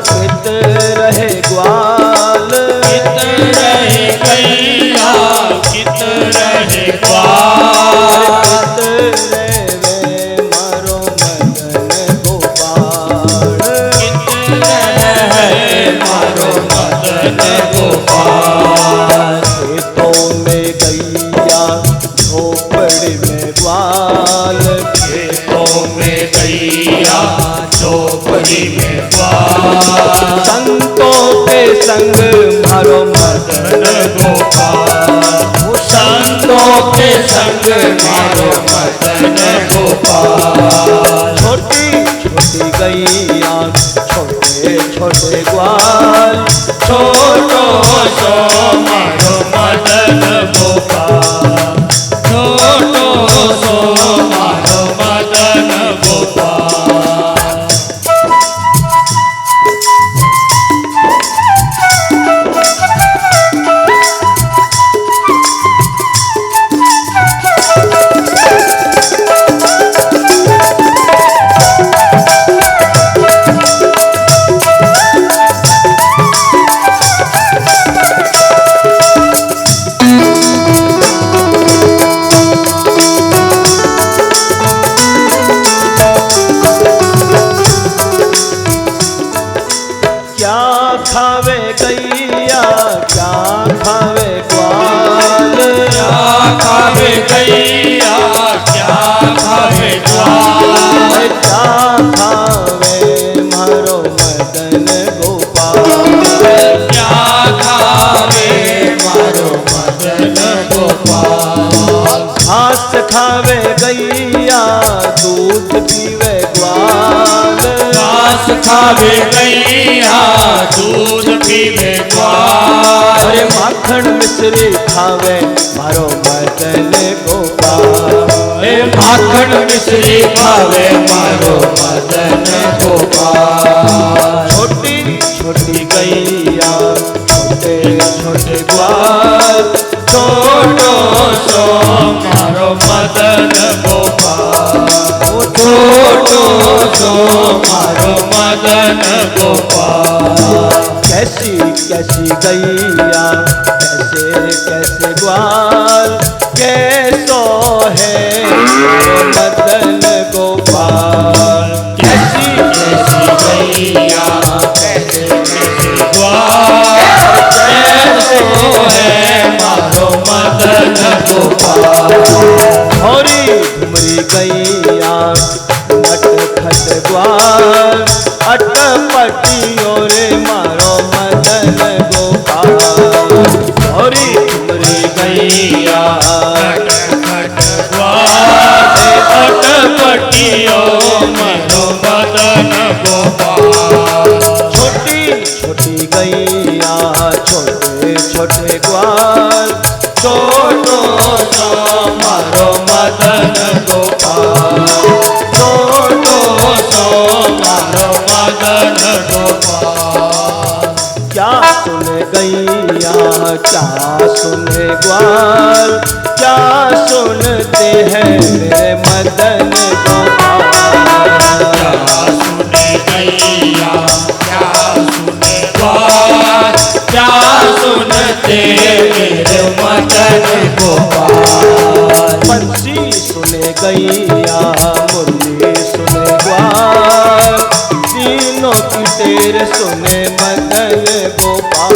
कित रहे ग्वाल, कित रहे गैया, कित रहे ग्वाल, कित रहे मारो मदन गोपाल, कित रहे मारो मदन गोपाल। खेतों में गैया झोपड़ी में ग्वाल, खेतों में गैया झोपड़ी में ग्वाल, संतों के संग मारो मदन गोपाल, संतों के संग मारो मदन गोपाल। छोटी छोटी गैया छोटे छोटे ग्वाल, छोटो सो मारो मदन गोपाल, छोटो सो मारो मदन गोपाल। खावे गैया क्या खावे ग्वाल, क्या खावे गैया, क्या खावे ग्वाल, क्या खावे मारो मदन गोपाल, क्या खावे मारो मदन गोपाल। घास खावे गैया दूध पीवे ग्वाल, घास खावे गैया दूध पीवे ग्वाल, अरे माखन मिश्री खावे मारो मदन गोपाल, हे माखन मिश्री खावे मारो मदन गोपाल। छोटी छोटी गैया छोटे छोटे ग्वाल, छोटो सो मारो मदन गोपाल, छोटो सो मारो मदन गोपाल। कैसी कैसी गैया कैसे कैसे ग्वाल, कैसो है मदन गोपाल, कैसी कैसी गैया कैसे कैसे ग्वाल, कैसो है मारो मदन गोपाल। हरी घुमरी गैया नटखट ग्वाल, अटपटियों रे मारो मदन गोपाल, हरी घुमरी गैया नटखट ग्वाल, अटपटियों मारो मदन गोपाल। छोटी छोटी गैया छोटे छोटे ग्वाल, छोटो सो मारो मदन गोपाल, छोटो सो मारो मदन गोपाल। क्या सुने गैया क्या सुने ग्वाल, क्या सुनते हैं मेरे मदन गोपाल, क्या सुने गैया क्या सुने ग्वाल, क्या सुनते मेरे मदन गोपाल। बंसी सुने गैया मुरली सुने ग्वाल, तीनों की तेरे सुने मदन गोपाल,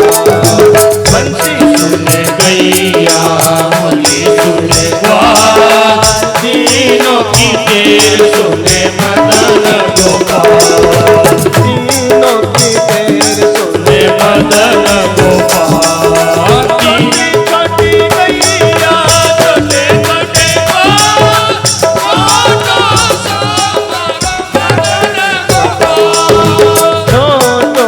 बंसी सुने गैया मुरली सुने ग्वाल, तीनों की तेर सुने मदन गोपाल, तीनों की तेरे सुने मदन गोपाल। छोटी छोटी गैया छोटे छोटे ग्वाल, छोटो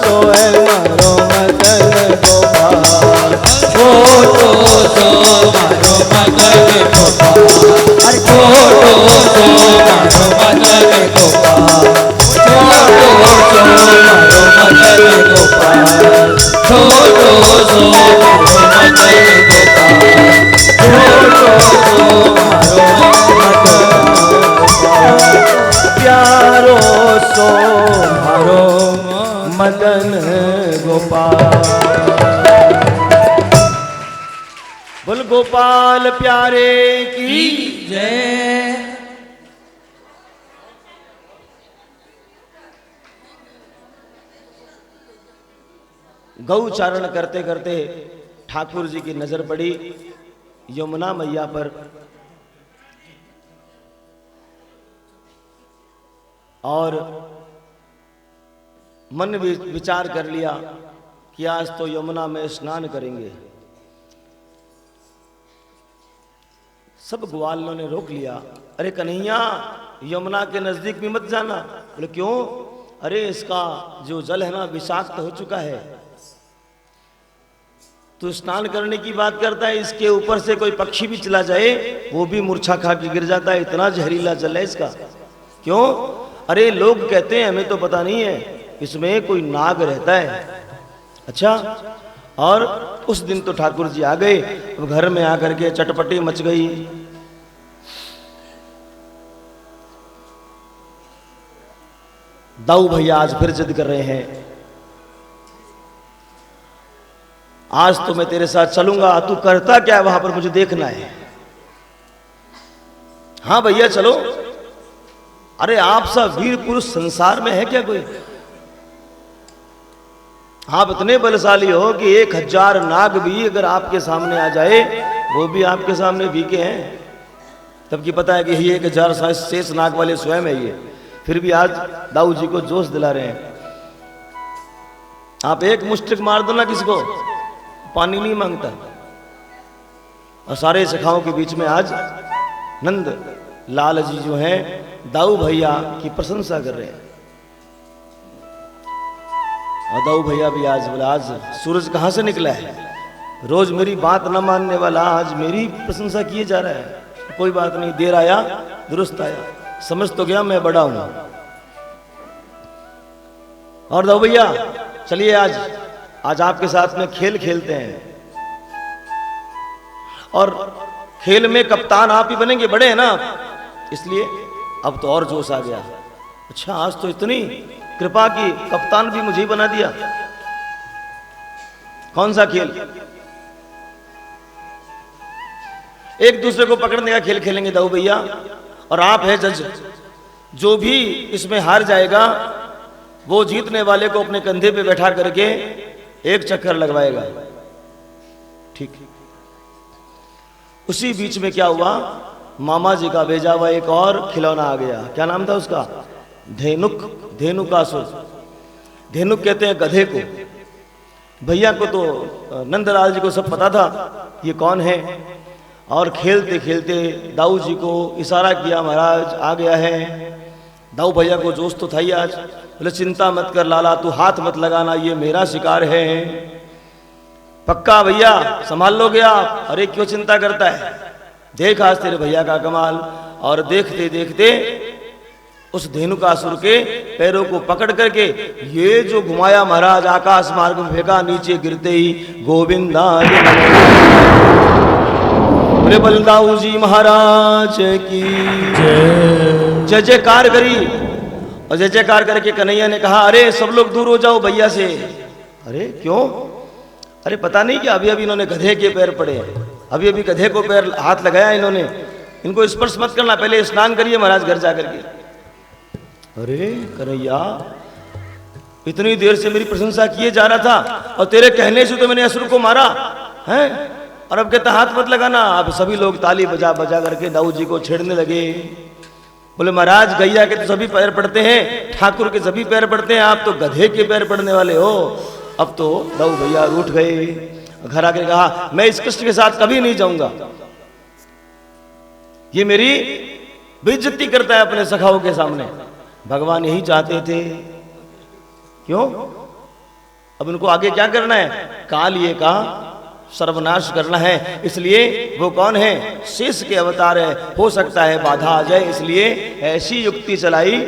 सो है मारो मदन गोपाल, छोटो सो मारो मदन गोपाल, अरे छोटो सो मारो मदन गोपाल, छोटो सो मारो मदन गोपाल, छोटो सो मारो मदन गोपाल, छोटो सो मारो प्यारो सो मारो मदन गोपाल। बोल गोपाल प्यारे की जय। गौचारण करते करते ठाकुर जी की नजर पड़ी यमुना मैया पर, और मन विचार कर लिया कि आज तो यमुना में स्नान करेंगे। सब ग्वालों ने रोक लिया, अरे कन्हैया यमुना के नजदीक भी मत जाना। बोले क्यों? अरे इसका जो जल है ना विषाक्त हो चुका है। तो स्नान करने की बात करता है, इसके ऊपर से कोई पक्षी भी चला जाए वो भी मूर्छा खा के गिर जाता है, इतना जहरीला जल है इसका। क्यों? अरे लोग कहते हैं, हमें तो पता नहीं है, इसमें कोई नाग रहता है। अच्छा, और उस दिन तो ठाकुर जी आ गए। अब घर में आकर के चटपटी मच गई। दाऊ भैया आज फिर जिद कर रहे हैं, आज तो मैं तेरे साथ चलूंगा, तू करता क्या है वहां पर, मुझे देखना है। हाँ भैया चलो। अरे आप सा वीर पुरुष संसार में है क्या कोई? आप इतने बलशाली हो कि 1000 नाग भी अगर आपके सामने आ जाए वो भी आपके सामने भीगे हैं। तब की पता है कि ये 1000 शेष नाग वाले स्वयं है ये, फिर भी आज दाऊ जी को जोश दिला रहे हैं। आप एक मुष्टिक मार दो ना किसी को, पानी नहीं मांगता। और सारे सखाओं के बीच में आज नंद लाल जी जो हैं दाऊ भैया की प्रशंसा कर रहे हैं। और दाऊ भैया भी आज बोला, आज सूरज कहां से निकला है? रोज मेरी बात न मानने वाला आज मेरी प्रशंसा किए जा रहा है। कोई बात नहीं, देर आया दुरुस्त आया, समझ तो गया मैं बड़ा हूं। और दाऊ भैया चलिए आज आपके साथ में खेल खेलते हैं, और खेल में कप्तान आप ही बनेंगे, बड़े हैं ना, इसलिए अब तो और जोश आ गया। अच्छा, आज तो इतनी कृपा की, कप्तान भी मुझे ही बना दिया। कौन सा खेल? एक दूसरे को पकड़ने का खेल खेलेंगे दाऊ भैया, और आप है जज। जो भी इसमें हार जाएगा वो जीतने वाले को अपने कंधे पे बैठा करके एक चक्कर लगवाएगा। ठीक। उसी बीच में क्या हुआ, मामा जी का भेजा हुआ एक और खिलौना आ गया। क्या नाम था उसका? धेनुक, धेनुकासुर। धेनुक कहते हैं गधे को। भैया को तो नंदलाल जी को सब पता था ये कौन है, और खेलते खेलते दाऊ जी को इशारा किया, महाराज आ गया है। दाऊ भैया को जोश तो था ही आज। बोले चिंता मत कर लाला, तू हाथ मत लगाना, ये मेरा शिकार है। पक्का भैया संभाल लोगे आप? अरे क्यों चिंता करता है, देख आज तेरे भैया का कमाल। और देखते देखते उस धेनुकासुर के पैरों को पकड़ करके ये जो घुमाया महाराज, आकाश मार्ग में फेंका, नीचे गिरते ही गोविंदा बोले बलदाऊ जी महाराज की जय जयकार करी। और जय जयकार करके कन्हैया ने कहा, अरे सब लोग दूर हो जाओ भैया से। अरे क्यों? अरे पता नहीं कि अभी अभी इन्होंने गधे के पैर पड़े, अभी अभी गधे को पैर हाथ लगाया इन्होंने, इनको स्पर्श मत करना, पहले स्नान करिए महाराज घर जाकर के। अरे कन्हैया इतनी देर से मेरी प्रशंसा किए जा रहा था, और तेरे कहने से तो मैंने असुर को मारा है, और अब कहता हाथ मत लगाना। अब सभी लोग ताली बजा बजा करके दाऊ जी को छेड़ने लगे। बोले महाराज गैया के तो सभी पैर पड़ते हैं, ठाकुर के सभी पैर पड़ते हैं, आप तो गधे के पैर पड़ने वाले हो। अब तो दाऊ भैया रूठ गए, घर आके कहा मैं इस कृष्ण के साथ कभी नहीं जाऊंगा, ये मेरी बेइज्जती करता है अपने सखाओं के सामने। भगवान यही चाहते थे। क्यों? अब उनको आगे क्या करना है? कालिए का सर्वनाश करना है। इसलिए वो कौन है? शेष के अवतार है, हो सकता है बाधा आ जाए, इसलिए ऐसी युक्ति चलाई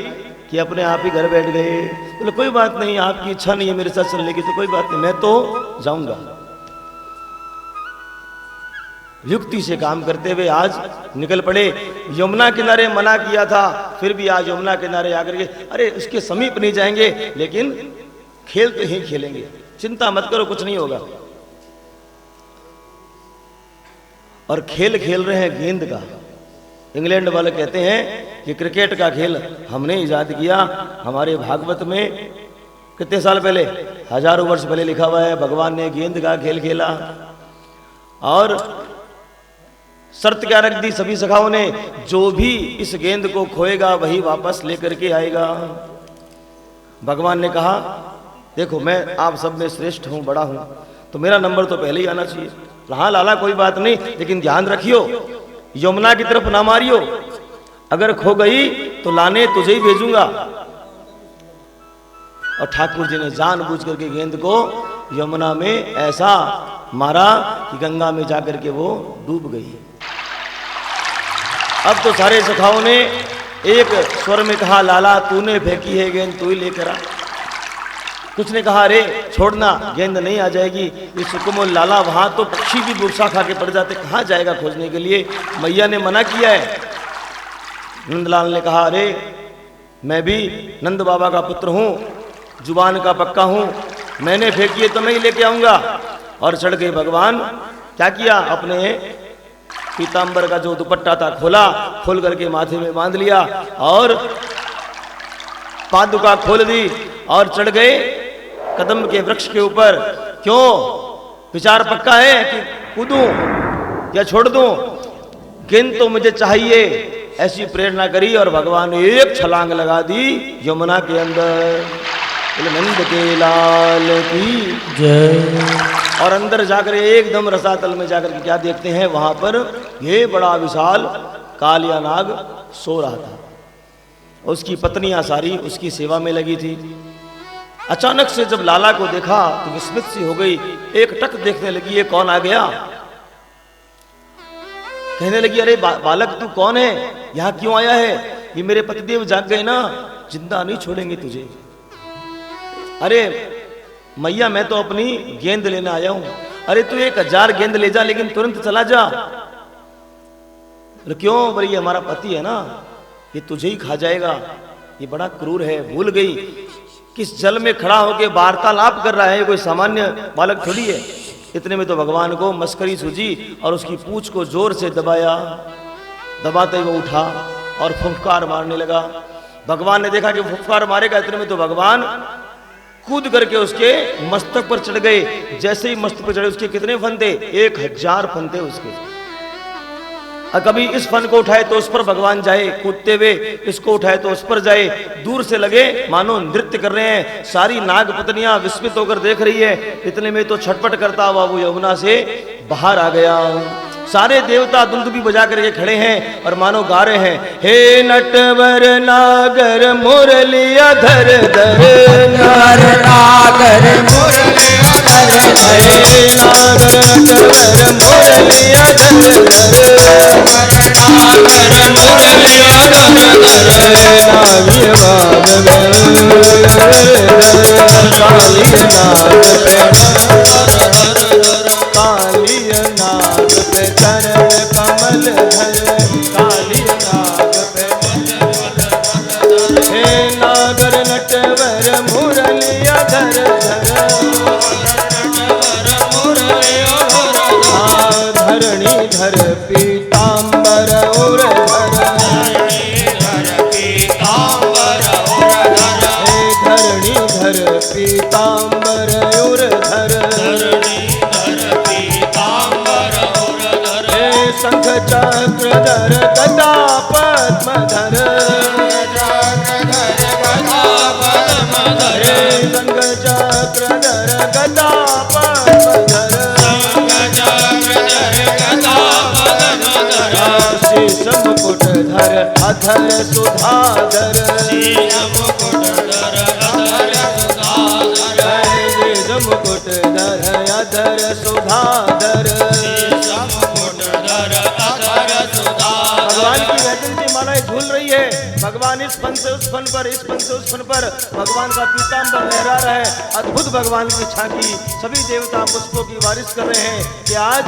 कि अपने आप ही घर बैठ गए। बोले कोई बात नहीं, आपकी इच्छा नहीं है मेरे साथ चलने की तो कोई बात नहीं, मैं तो जाऊंगा। युक्ति से काम करते हुए आज निकल पड़े। यमुना किनारे मना किया था, फिर भी आज यमुना किनारे आकर के, अरे उसके समीप नहीं जाएंगे, लेकिन खेल तो ही खेलेंगे, चिंता मत करो, कुछ नहीं होगा। और खेल खेल रहे हैं गेंद का। इंग्लैंड वाले कहते हैं कि क्रिकेट का खेल हमने इजाद किया। हमारे भागवत में कितने साल पहले, हजारों वर्ष पहले लिखा हुआ है, भगवान ने गेंद का खेल खेला। और शर्त क्या रख दी सभी सखाओं ने, जो भी इस गेंद को खोएगा वही वापस लेकर के आएगा। भगवान ने कहा देखो मैं आप सब में श्रेष्ठ हूं, बड़ा हूं, तो मेरा नंबर तो पहले ही आना चाहिए। हाँ लाला कोई बात नहीं, लेकिन ध्यान रखियो यमुना की तरफ ना मारियो, अगर खो गई तो लाने तुझे ही भेजूंगा। और ठाकुर जी ने जानबूझ करके गेंद को यमुना में ऐसा मारा कि गंगा में जाकर के वो डूब गई। अब तो सारे सखाओं ने एक स्वर में कहा लाला तूने फेंकी है गेंद, तू ही लेकर आ। कुछ ने कहा अरे छोड़ना, गेंद नहीं आ जाएगी। ये सुकुमोल लाला, वहां तो पक्षी भी बुरसा खा के पड़ जाते, कहां जाएगा खोजने के लिए, मैया ने मना किया है। नंदलाल ने कहा अरे मैं भी नंद बाबा का पुत्र हूं, जुबान का पक्का हूं, मैंने फेंकी है तो मैं ही लेके आऊंगा। और चढ़ गए भगवान। क्या किया, अपने पीतांबर का जो दुपट्टा था खोला, खोल करके माथे में बांध लिया और पादुका खोल दी और चढ़ गए कदम के वृक्ष के ऊपर। क्यों, विचार पक्का है कि कूदूं या छोड़ दूं, गेंद तो मुझे चाहिए, ऐसी प्रेरणा करी और भगवान ने एक छलांग लगा दी यमुना के अंदर। नंद के लाल की जय। और अंदर जाकर एकदम रसातल में जाकर के क्या देखते हैं, वहां पर ये बड़ा विशाल कालिया नाग सो रहा था। उसकी पत्नियां सारी उसकी सेवा में लगी थी। अचानक से जब लाला को देखा तो विस्मित सी हो गई, एक टक देखने लगी ये कौन आ गया। कहने लगी अरे बालक तू कौन है, यहां क्यों आया है। ये मेरे पतिदेव जाग गए ना, जिंदा नहीं छोड़ेंगे तुझे। अरे मैया मैं तो अपनी गेंद लेने आया हूं। अरे तू 1000 गेंद ले जा, लेकिन तुरंत चला जा। अरे क्यों, बोले ये हमारा पति है ना, ये तुझे ही खा जाएगा, ये बड़ा क्रूर है। भूल गई किस जल में खड़ा होकर वार्तालाप कर रहा है, ये कोई सामान्य बालक थोड़ी है। इतने में तो भगवान को मस्करी सूझी और उसकी पूंछ को जोर से दबाया। दबाते हुए उठा और फुफकार मारने लगा। भगवान ने देखा कि फुफकार मारेगा, इतने में तो भगवान कूद करके उसके मस्तक पर चढ़ गए। जैसे ही मस्तक पर चढ़े उसके कितने फन थे, 1000 फन थे उसके। और कभी इस फन को उठाए तो उस पर भगवान जाए कूदते हुए, इसको उठाए तो उस पर जाए। दूर से लगे मानो नृत्य कर रहे हैं। सारी नाग पत्नियां विस्मित होकर देख रही है। इतने में तो छटपट करता हुआ वो यमुना से बाहर आ गया। सारे देवता दुंदुभी बजा करके खड़े हैं और मानो गा रहे हैं, हे नटवर नागर मुरलिया धर धर, नागर नागर मुरलिया धर धर, नागर नटवर मुरलिया धर धर, नागर मुरलिया धर धर, नागी बाग में काली नाग पे, काली नाग पे चरण कमल धर, काली नाग पे। हे नागर नटवर मुरलिया धर धर, धरणी धर पीतांबर उर धर, धरणी धर पीतांबर उर धर, शंख चक्र धर गदा पद्म धर, शंख चक्र धर गदा पद्म धर, शीश मुकुट धर अधर सुधाधर, शीश मुकुट धर अधर सुधाधर। भगवान की वैजंती मालाएं झूल रही है। भगवान इस फन से उस फन पर, इस फन से उस फन पर, भगवान का पीतांबर लहरा रहा है। अद्भुत भगवान की झांकी। सभी देवता पुष्पों की बारिश कर रहे हैं कि आज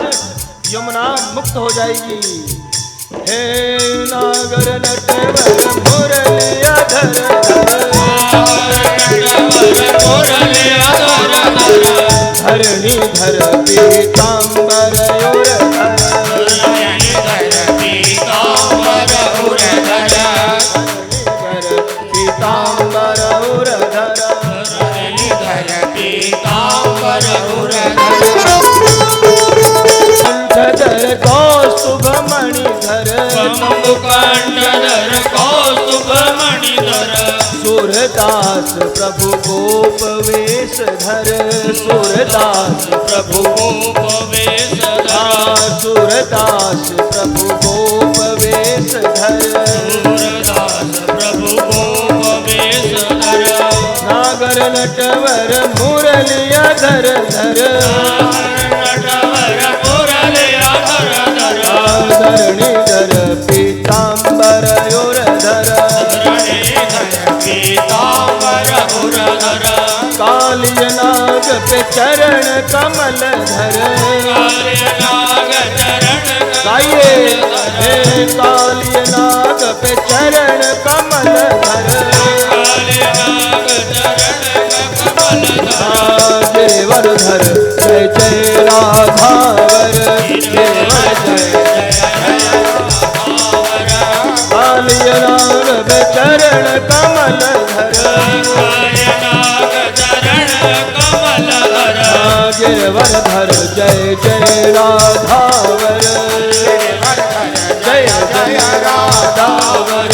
यमुना मुक्त हो जाएगी। हे नागर नटवर मुरलियाधर धरणी धर पीतांबर कंठधर कौस्तुभ मणिधर सूरदास प्रभु गोप वेश धर सूरदास प्रभु सूरदास प्रभु गोप वेश धर नागर नटवर मुरलियाधर धर धरणी धर पीतांबर धर कालिय नाग पे चरण कमल धर गाइए हे कालिय नाग पे चरण कमल धर देवर धर जय जय राधावर देवर जय कालिय नाग पे चरण कमल धर गिरवर धर जय जय राधावर जय जय राधावर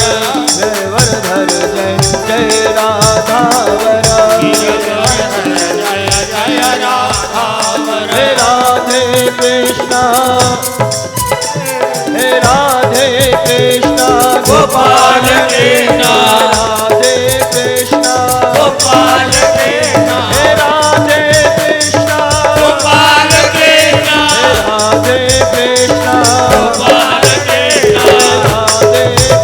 गिरवर धर जय जय राधावर हे राधे कृष्णा हे राधे कृष्णा गोपाल कृष्णा राधे कृष्णा गोपाल कृष्णा हे राधे कृष्णा गोपाल कृष्णा राधे कृष्णा गोपाल कृष्णा राधे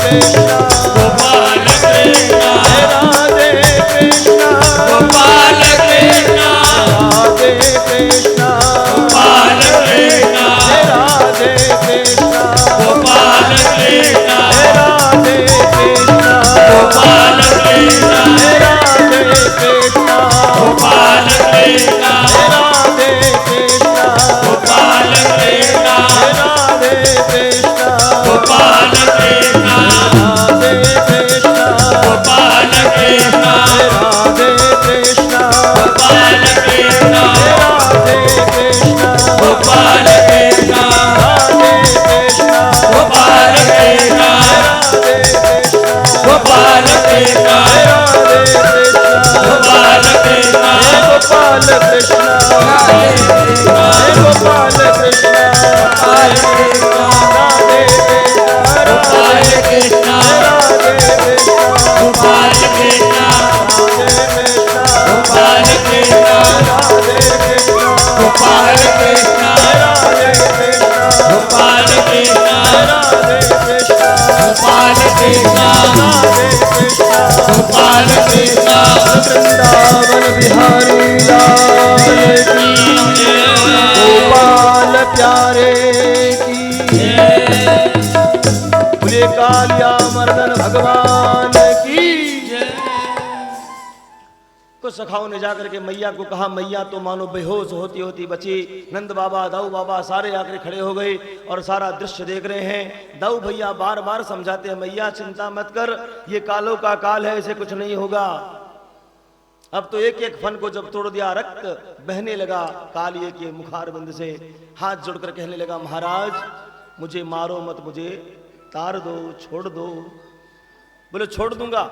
कृष्णा गोपाल कृष्णा राधे कृष्णा गोपाल कृष्णा राधे कृष्णा गोपाल कृष्णा राधे कृष्णा गोपाल कृष्णा राधे कृष्णा गोपाल कृष्णा राधे कृष्णा गोपाल कृष्णा राधे कृष्णा गोपाल कृष्णा राधे कृष्णा गोपाल कृष्णा राधे कृष्णा गोपाल कृष्णा राधे कृष्णा गोपाल कृष्णा राधे कृष्णा गोपाल कृष्णा राधे कृष्णा गोपाल कृष्णा राधे कृष्णा गोपाल कृष्णा राधे कृष्णा गोपाल कृष्णा गोपाल कृष्णा गोपाल कृष्णा राधे कृष्णा गोपाल कृष्णा राधे कृष्णा गोपाल कृष्णा राधे कृष्णा गोपाल कृष्णा राधे कृष्णा गोपाल कृष्णा राधे कृष्णा गोपाल कृष्णा राधे कृष्णा गोपाल कृष्णा राधे कृष्णा गोपाल कृष्णा वृंदावन बिहारी लाल की गोपाल प्यारे की बोले कालिया मर्दन भगवान की कुछ सखाओं ने जाकर के मैया को कहा, मैया तो मानो बेहोश होती होती बची। नंद बाबा दाऊ बाबा सारे आकर खड़े हो गए और सारा दृश्य देख रहे हैं। दाऊ भैया बार बार समझाते हैं, मैया चिंता मत कर, ये कालों का काल है, इसे कुछ नहीं होगा। अब तो एक एक फन को जब तोड़ दिया, रक्त बहने लगा कालिए के मुखारबिंद से। हाथ जोड़कर कहने लगा, महाराज मुझे मारो मत, मुझे तार दो, छोड़ दो। बोले छोड़ दूंगा,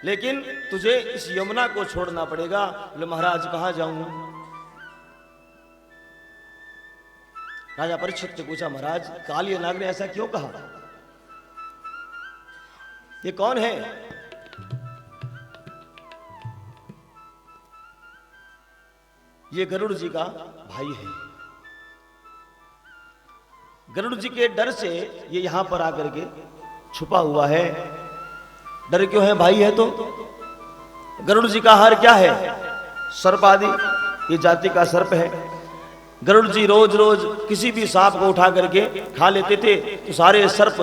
लेकिन तुझे इस यमुना को छोड़ना पड़ेगा। बोले महाराज कहां जाऊं? राजा परीक्षित ने पूछा, महाराज कालिय नाग ने ऐसा क्यों कहा? ये कौन है? ये गरुड़ जी का भाई है। गरुड़ जी के डर से ये यहां पर आकर के छुपा हुआ है। डर क्यों है? भाई है तो। गरुड़ जी का हार क्या है? सर्प आदि, ये जाति का सर्प है। गरुड़ जी रोज रोज किसी भी सांप को उठा करके खा लेते थे। तो सारे सर्प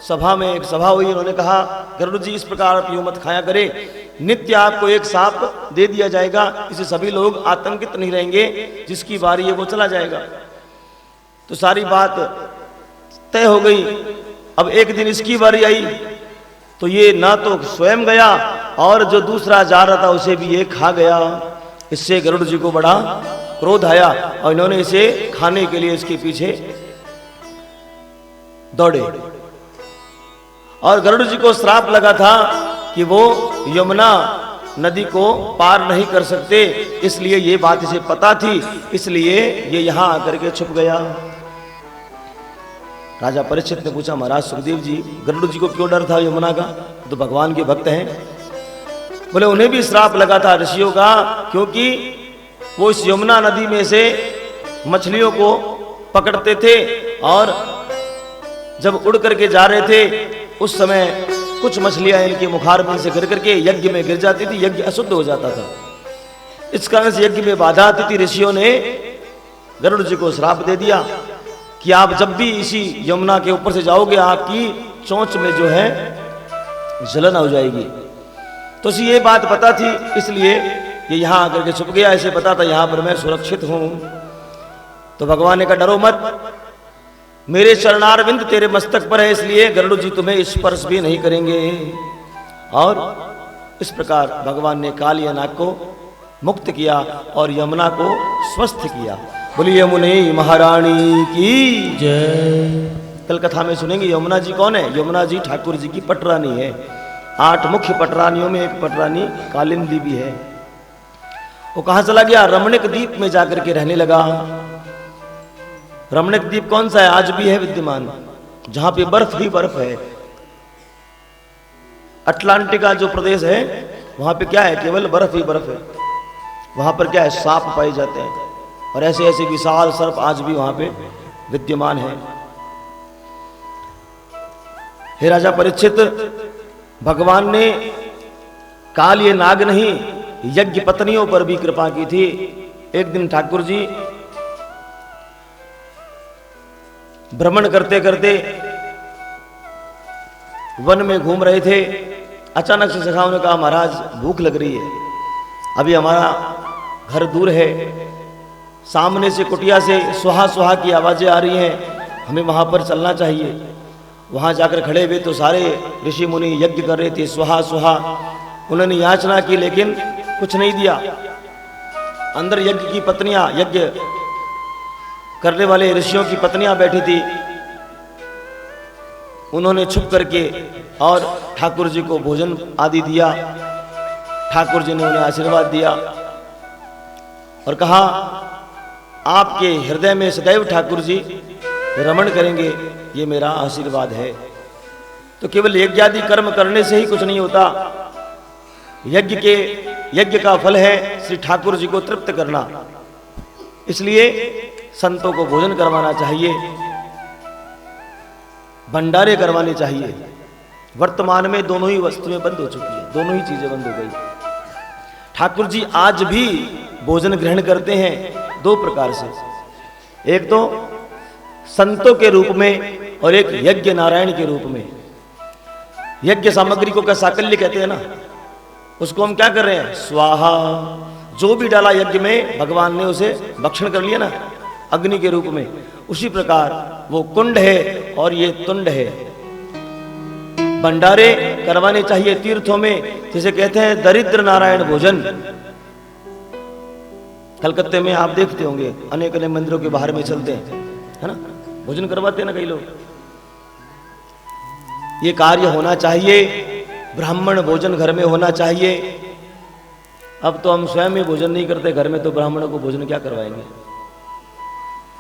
सभा में एक सभा हुई, उन्होंने कहा गरुड़ जी इस प्रकार आप यूं मत खाया करें, नित्य आपको एक सांप दे दिया जाएगा, इससे सभी लोग आतंकित नहीं रहेंगे, जिसकी बारी है वो चला जाएगा। तो सारी बात तय हो गई। अब एक दिन इसकी बारी आई तो ये ना तो स्वयं गया और जो दूसरा जा रहा था उसे भी ये खा गया। इससे गरुड़ जी को बड़ा क्रोध आया और इन्होंने इसे खाने के लिए इसके पीछे दौड़े। और गरुड़ जी को श्राप लगा था कि वो यमुना नदी को पार नहीं कर सकते, इसलिए ये बात इसे पता थी, इसलिए ये यहां आकर के छुप गया। राजा परीक्षित ने पूछा, महाराज सुखदेव जी गरुड़ जी को क्यों डर था यमुना का, तो भगवान के भक्त हैं। बोले उन्हें भी श्राप लगा था ऋषियों का, क्योंकि वो इस यमुना नदी में से मछलियों को पकड़ते थे और जब उड़ करके जा रहे थे उस समय कुछ मछलियां इनके मुखारबिंद से गिर करके यज्ञ में गिर जाती थी, यज्ञ अशुद्ध हो जाता था। इस कारण से यज्ञ में बाधा आती थी। ऋषियों ने गरुड़ जी को श्राप दे दिया कि आप जब भी इसी यमुना के ऊपर से जाओगे आपकी चोंच में जो है जलन हो जाएगी। तो उसे ये बात पता थी, इसलिए ये यहां आकर के छुप गया। इसे पता था यहां पर मैं सुरक्षित हूं। तो भगवान ने कहा डरो मत, मेरे चरणारविंद तेरे मस्तक पर है, इसलिए गरुड़ जी तुम्हें स्पर्श भी नहीं करेंगे। और इस प्रकार भगवान ने कालिया नाग को मुक्त किया और यमुना को स्वस्थ किया। बोलिए यमुने महारानी की जय। कल कथा में सुनेंगे यमुना जी कौन है। यमुना जी ठाकुर जी की पटरानी है। 8 मुख्य पटरानियों में एक पटरानी कालिंदी भी है। वो कहां चला गया, रमणीक द्वीप में जाकर के रहने लगा। रमणीक द्वीप कौन सा है, आज भी है विद्यमान, जहां पे बर्फ ही बर्फ है। अटलांटिका जो प्रदेश है वहां पे क्या है, केवल बर्फ ही बर्फ है। वहां पर क्या है, सांप पाए जाते हैं और ऐसे ऐसे विशाल सर्प आज भी वहां पे विद्यमान है। हे राजा परीक्षित, भगवान ने कालिया नाग नहीं यज्ञ पत्नियों पर भी कृपा की थी। एक दिन ठाकुर जी भ्रमण करते करते वन में घूम रहे थे। अचानक से सखाओं ने कहा महाराज भूख लग रही है, अभी हमारा घर दूर है, सामने से कुटिया से सुहा सुहा की आवाजें आ रही हैं, हमें वहां पर चलना चाहिए। वहां जाकर खड़े हुए तो सारे ऋषि मुनि यज्ञ कर रहे थे, सुहा सुहा। उन्होंने याचना की लेकिन कुछ नहीं दिया। अंदर यज्ञ की पत्नियां, यज्ञ करने वाले ऋषियों की पत्नियां बैठी थी। उन्होंने छुप करके और ठाकुर जी को भोजन आदि दिया। ठाकुर जी ने उन्हें आशीर्वाद दिया और कहा आपके हृदय में सदैव ठाकुर जी रमण करेंगे, ये मेरा आशीर्वाद है। तो केवल यज्ञ आदि कर्म करने से ही कुछ नहीं होता। यज्ञ का फल है श्री ठाकुर जी को तृप्त करना, इसलिए संतों को भोजन करवाना चाहिए, भंडारे करवाने चाहिए। वर्तमान में दोनों ही वस्तुएं बंद हो चुकी है, दोनों ही चीजें बंद हो गई। ठाकुर जी आज भी भोजन ग्रहण करते हैं 2 प्रकार से, एक तो संतों के रूप में और एक यज्ञ नारायण के रूप में। यज्ञ सामग्री को क्या साकल्य कहते हैं ना, उसको हम क्या कर रहे हैं, स्वाहा। जो भी डाला यज्ञ में भगवान ने उसे भक्षण कर लिया ना अग्नि के रूप में, उसी प्रकार वो कुंड है और ये तुंड है। भंडारे करवाने चाहिए तीर्थों में, जिसे कहते हैं दरिद्र नारायण भोजन। कलकत्ते में आप देखते होंगे अनेक अनेक मंदिरों के बाहर में चलते हैं, है ना, भोजन करवाते हैं ना कई लोग। ये कार्य होना चाहिए, ब्राह्मण भोजन घर में होना चाहिए। अब तो हम स्वयं ही भोजन नहीं करते घर में, तो ब्राह्मणों को भोजन क्या करवाएंगे।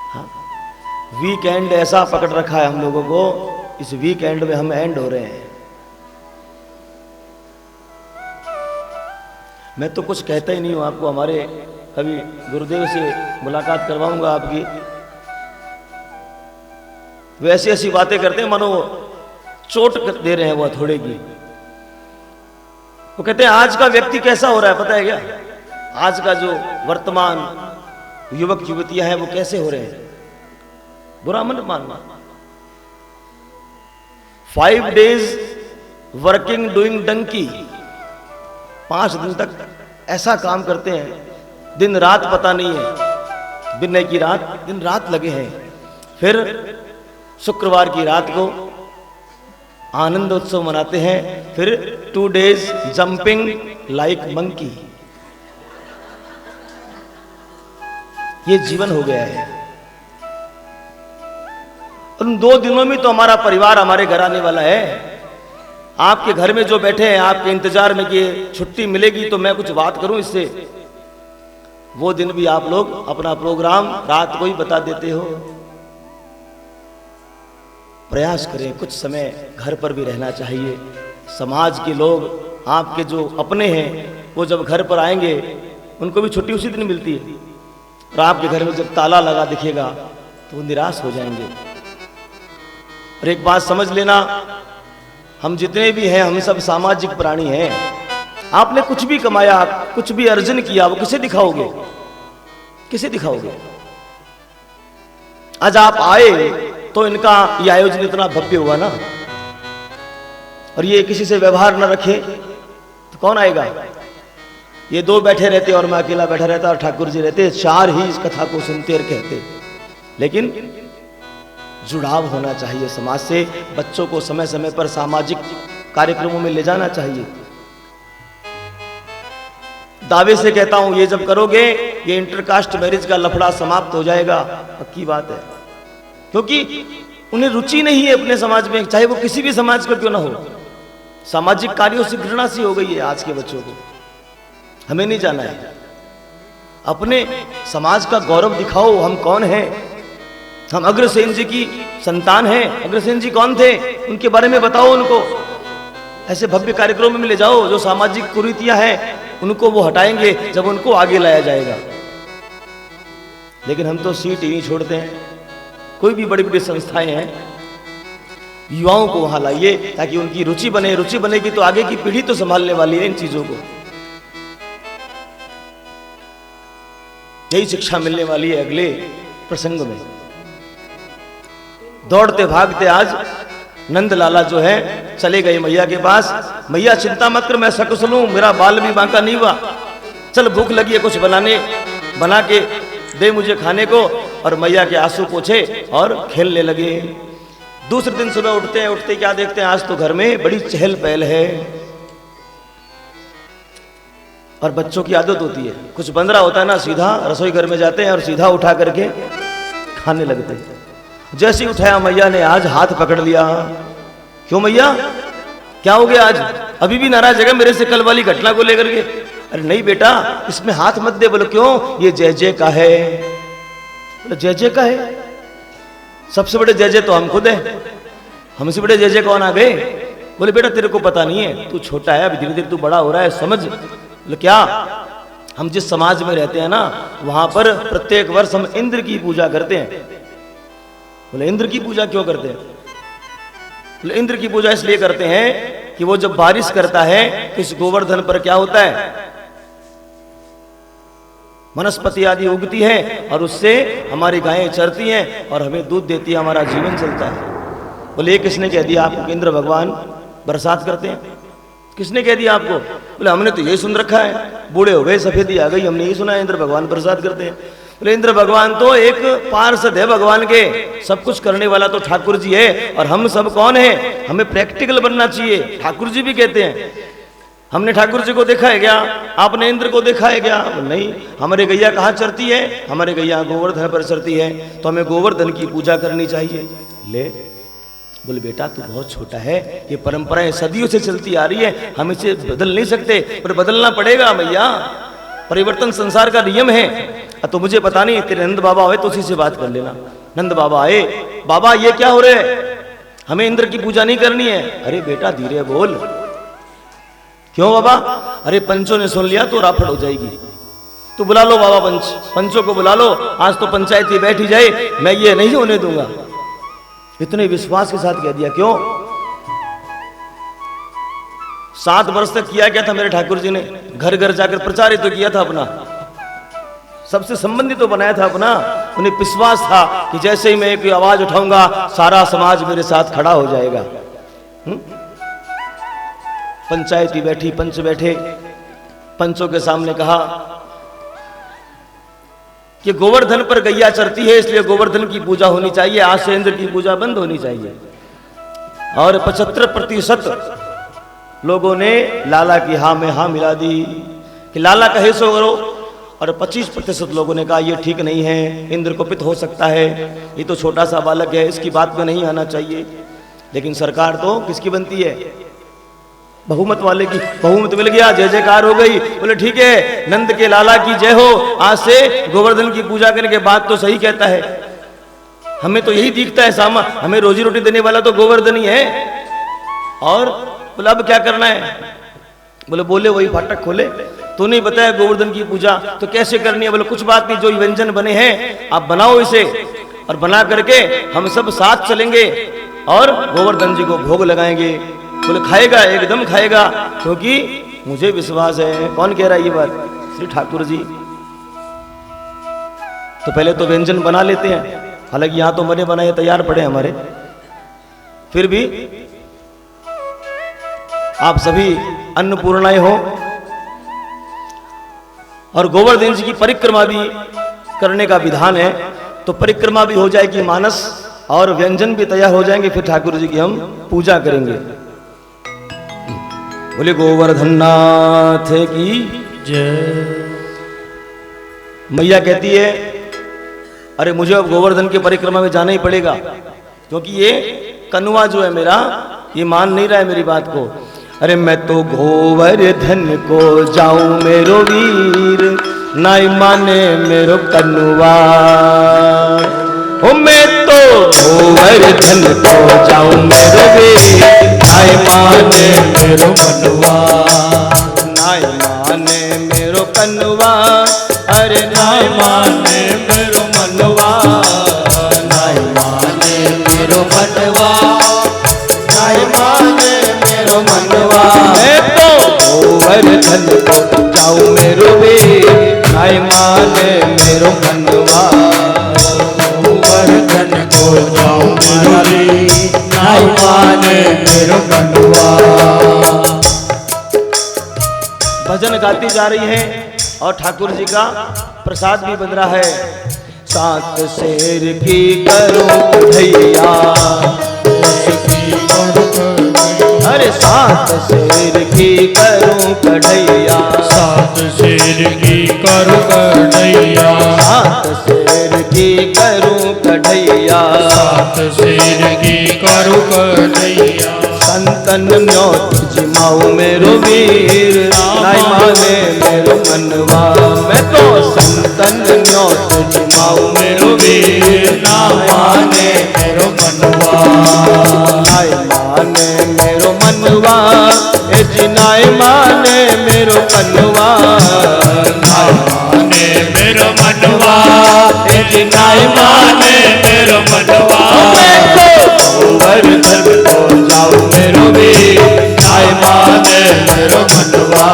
हाँ? वीकेंड ऐसा पकड़ रखा है हम लोगों को, इस वीकेंड में हम एंड हो रहे हैं। मैं तो कुछ कहता ही नहीं हूं आपको, हमारे कभी गुरुदेव से मुलाकात करवाऊंगा आपकी, वे ऐसी ऐसी बातें करते हैं मानो चोट दे रहे हैं वो थोड़े की। वो कहते हैं आज का व्यक्ति कैसा हो रहा है पता है क्या, आज का जो वर्तमान युवक युवतियां हैं वो कैसे हो रहे हैं, बुरा मत मानना। 5 days वर्किंग डूइंग डंकी, 5 दिन तक ऐसा काम करते हैं, दिन रात पता नहीं है, बिन्ने की रात दिन रात लगे हैं। फिर शुक्रवार की रात को आनंद उत्सव मनाते हैं, फिर 2 days जंपिंग लाइक मंकी। ये जीवन हो गया है। उन 2 दिनों में तो हमारा परिवार हमारे घर आने वाला है। आपके घर में जो बैठे हैं आपके इंतजार में कि छुट्टी मिलेगी तो मैं कुछ बात करूं इससे, वो दिन भी आप लोग अपना प्रोग्राम रात को ही बता देते हो। प्रयास करें, कुछ समय घर पर भी रहना चाहिए। समाज के लोग आपके जो अपने हैं वो जब घर पर आएंगे उनको भी छुट्टी उसी दिन मिलती है, और आपके घर में जब ताला लगा दिखेगा तो वो निराश हो जाएंगे। और एक बात समझ लेना, हम जितने भी हैं हम सब सामाजिक प्राणी हैं। आपने कुछ भी कमाया, कुछ भी अर्जन किया, वो किसे दिखाओगे, किसे दिखाओगे? आज आप आए तो इनका ये आयोजन इतना भव्य हुआ ना, और ये किसी से व्यवहार न रखे तो कौन आएगा? ये 2 बैठे रहते और मैं अकेला बैठा रहता और ठाकुर जी रहते, 4 ही इस कथा को सुनते और कहते। लेकिन जुड़ाव होना चाहिए समाज से। बच्चों को समय समय पर सामाजिक कार्यक्रमों में ले जाना चाहिए। दावे से कहता हूं, ये जब करोगे ये इंटरकास्ट मैरिज का लफड़ा समाप्त हो जाएगा, पक्की बात है। क्योंकि उन्हें रुचि नहीं है अपने समाज में, चाहे वो किसी भी समाज का क्यों ना हो। सामाजिक कार्यों से घृणा सी हो गई है आज के बच्चों को। हमें नहीं जाना है, अपने समाज का गौरव दिखाओ। हम कौन हैं? हम अग्रसेन जी की संतान हैं। अग्रसेन जी कौन थे, उनके बारे में बताओ उनको। ऐसे भव्य कार्यक्रमों में ले जाओ। जो सामाजिक कुरीतियां हैं उनको वो हटाएंगे जब उनको आगे लाया जाएगा। लेकिन हम तो सीट ही नहीं छोड़ते हैं। कोई भी बड़ी बड़ी संस्थाएं हैं, युवाओं को वहां लाइए ताकि उनकी रुचि बने। रुचि बनेगी तो आगे की पीढ़ी तो संभालने वाली है इन चीजों को। यही शिक्षा मिलने वाली है अगले प्रसंग में। दौड़ते भागते आज नंद लाला जो है चले गए मैया के पास। मैया चिंता मत कर, मैं सकुशल हूं, मेरा बाल भी बांका नहीं हुआ। चल भूख लगी है, कुछ बना के दे मुझे खाने को। और मैया के आंसू पोछे और खेलने लगे। दूसरे दिन सुबह उठते हैं, उठते क्या देखते हैं, आज तो घर में बड़ी चहल पहल है। और बच्चों की आदत होती है, कुछ बन रहा होता है ना, सीधा रसोई घर में जाते हैं और सीधा उठा करके खाने लगते हैं। जैसे ही उठाया मैया ने आज हाथ पकड़ लिया। क्यों मैया, क्या हो गया आज? अभी भी नाराज है मेरे से कल वाली घटना को लेकर के? अरे नहीं बेटा, इसमें हाथ मत दे। बोलो क्यों? ये जय जय का है। बोले जय जय का है? सबसे बड़े जय जय तो हम खुद हैं, हमसे बड़े जय जय कौन आ गए? बोले बेटा तेरे को पता नहीं है, तू छोटा है, अभी धीरे धीरे तू बड़ा हो रहा है, समझ। बोले क्या? हम जिस समाज में रहते हैं ना, वहां पर प्रत्येक वर्ष हम इंद्र की पूजा करते हैं। बोले इंद्र की पूजा क्यों करते हैं? बोले इंद्र की पूजा इसलिए करते हैं कि वो जब बारिश करता है तो इस गोवर्धन पर क्या होता है, वनस्पति आदि उगती है और उससे हमारी गायें चरती हैं और हमें दूध देती है, हमारा जीवन चलता है। बोले ये किसने कह दिया आपको इंद्र भगवान बरसात करते हैं? किसने कह दिया आपको? बोले हमने तो ये सुन रखा है, बूढ़े हो गए सफेदी आ गई, हमने ये सुना है इंद्र भगवान बरसात करते हैं। बोले इंद्र भगवान तो एक पार्षद है भगवान के, सब कुछ करने वाला तो ठाकुर जी है। और हम सब कौन है? हमें प्रैक्टिकल बनना चाहिए। ठाकुर जी भी कहते हैं हमने ठाकुर जी को देखा है क्या? आपने इंद्र को देखा है क्या? नहीं। हमारे गैया कहाँ चरती है? हमारे गैया गोवर्धन पर चरती है, तो हमें गोवर्धन की पूजा करनी चाहिए। ले बोले बेटा तू बहुत छोटा है, ये परंपराएं सदियों से चलती आ रही है, हम इसे बदल नहीं सकते, पर बदलना पड़ेगा मैया, परिवर्तन संसार का नियम है। तो मुझे पता नहीं, तेरे नंद बाबा आए तो उसी से बात कर लेना। नंद बाबा आए, बाबा ये क्या हो रहा है, हमें इंद्र की पूजा नहीं करनी है। अरे बेटा धीरे बोल। क्यों बाबा? अरे पंचों ने सुन लिया तो राफड़ हो जाएगी। तो बुला लो बाबा पंचों को बुला लो, आज तो पंचायत ही बैठी जाए, मैं ये नहीं होने दूंगा। इतने विश्वास के साथ कह दिया। क्यों? 7 वर्ष तक किया क्या था मेरे ठाकुर जी ने? घर घर जाकर प्रचारित तो किया था अपना। सबसे संबंधित तो बनाया था अपना। उन्हें विश्वास था कि जैसे ही मैं कोई आवाज उठाऊंगा सारा समाज मेरे साथ खड़ा हो जाएगा। पंचायती बैठी, पंच बैठे, पंचों के सामने कहा कि गोवर्धन पर गैया चरती है, इसलिए गोवर्धन की पूजा होनी चाहिए, आज से इंद्र की पूजा बंद होनी चाहिए। और 75% लोगों ने लाला की हाँ में हाँ मिला दी कि लाला कहे सो करो, और 25% लोगों ने कहा ये ठीक नहीं है, इंद्र को पित्त हो सकता है, ये तो छोटा सा बालक है, इसकी बात में नहीं आना चाहिए। लेकिन सरकार तो किसकी बनती है? बहुमत वाले की। बहुमत मिल गया, जय जयकार हो गई। बोले ठीक है, नंद के लाला की जय हो, आज से गोवर्धन की पूजा करने के बाद तो सही कहता है, हमें तो यही दिखता है सामा, हमें रोजी रोटी देने वाला तो गोवर्धन ही है। और बोला अब क्या करना है? बोले वही फाटक खोले, तो नहीं बताया गोवर्धन की पूजा तो कैसे करनी है? बोले कुछ बात नहीं, जो व्यंजन बने हैं आप बनाओ इसे, और बना करके हम सब साथ चलेंगे और गोवर्धन जी को भोग लगाएंगे। बोले खाएगा, एकदम खाएगा, क्योंकि मुझे विश्वास है। कौन कह रहा है ये बात? श्री ठाकुर जी। तो पहले तो व्यंजन बना लेते हैं, हालांकि यहां तो बने बनाए तैयार पड़े हमारे, फिर भी आप सभी अन्नपूर्णाएं हो। और गोवर्धन जी की परिक्रमा भी करने का विधान है, तो परिक्रमा भी हो जाएगी मानस, और व्यंजन भी तैयार हो जाएंगे, फिर ठाकुर जी की हम पूजा करेंगे। बोले गोवर्धन नाथ की जय। मैया कहती है अरे मुझे अब गोवर्धन की परिक्रमा में जाना ही पड़ेगा, क्योंकि ये कनुआ जो है मेरा, ये मान नहीं रहा है मेरी बात को। अरे मैं तो गोवर्धन को जाऊं मेरो वीर, नाई माने मेरो कनुआ। ओ मैं तो गोवर्धन को जाऊं मेरो वीर, नाई माने मेरो कनुआ, नाई माने मेरो कनुआ। अरे नाई माने मेरो मनवा, नाई माने मेरो मनवा, नाई माने मेरो मनवा। मैं तो गोवर्धन को जाऊं मेरो वीर, नाई माने मेरो मनवा। गोवर्धन को जाऊं मेरो वीर, नाई माने मेरो मनवा। भजन गाती जा रही है और ठाकुर जी का प्रसाद भी बन रहा है। सात शेर की करूं भैया, अरे सात शेर की करूं कढ़ैया, सात शेर की करूं कढ़ैया, सात शेर की करूं कढ़ैया, सात शेर की करूं कढ़ैया। संतन न्योत जिमाऊ मेरो वीर, नाई माने मेरो मनवा। मैं तो संतन न्योत जिमाऊ मेरो वीर, ना माने मेरो मनवा, नाई माने मेरो मनवा। ए जी नाई माने मेरो मनवा, नाई माने मेरो मनवा, ए जी नाई माने मेरो मनवा। मैं तो गोवर्धन को जाऊं मेरो वीर, नाई माने मेरो मनवा।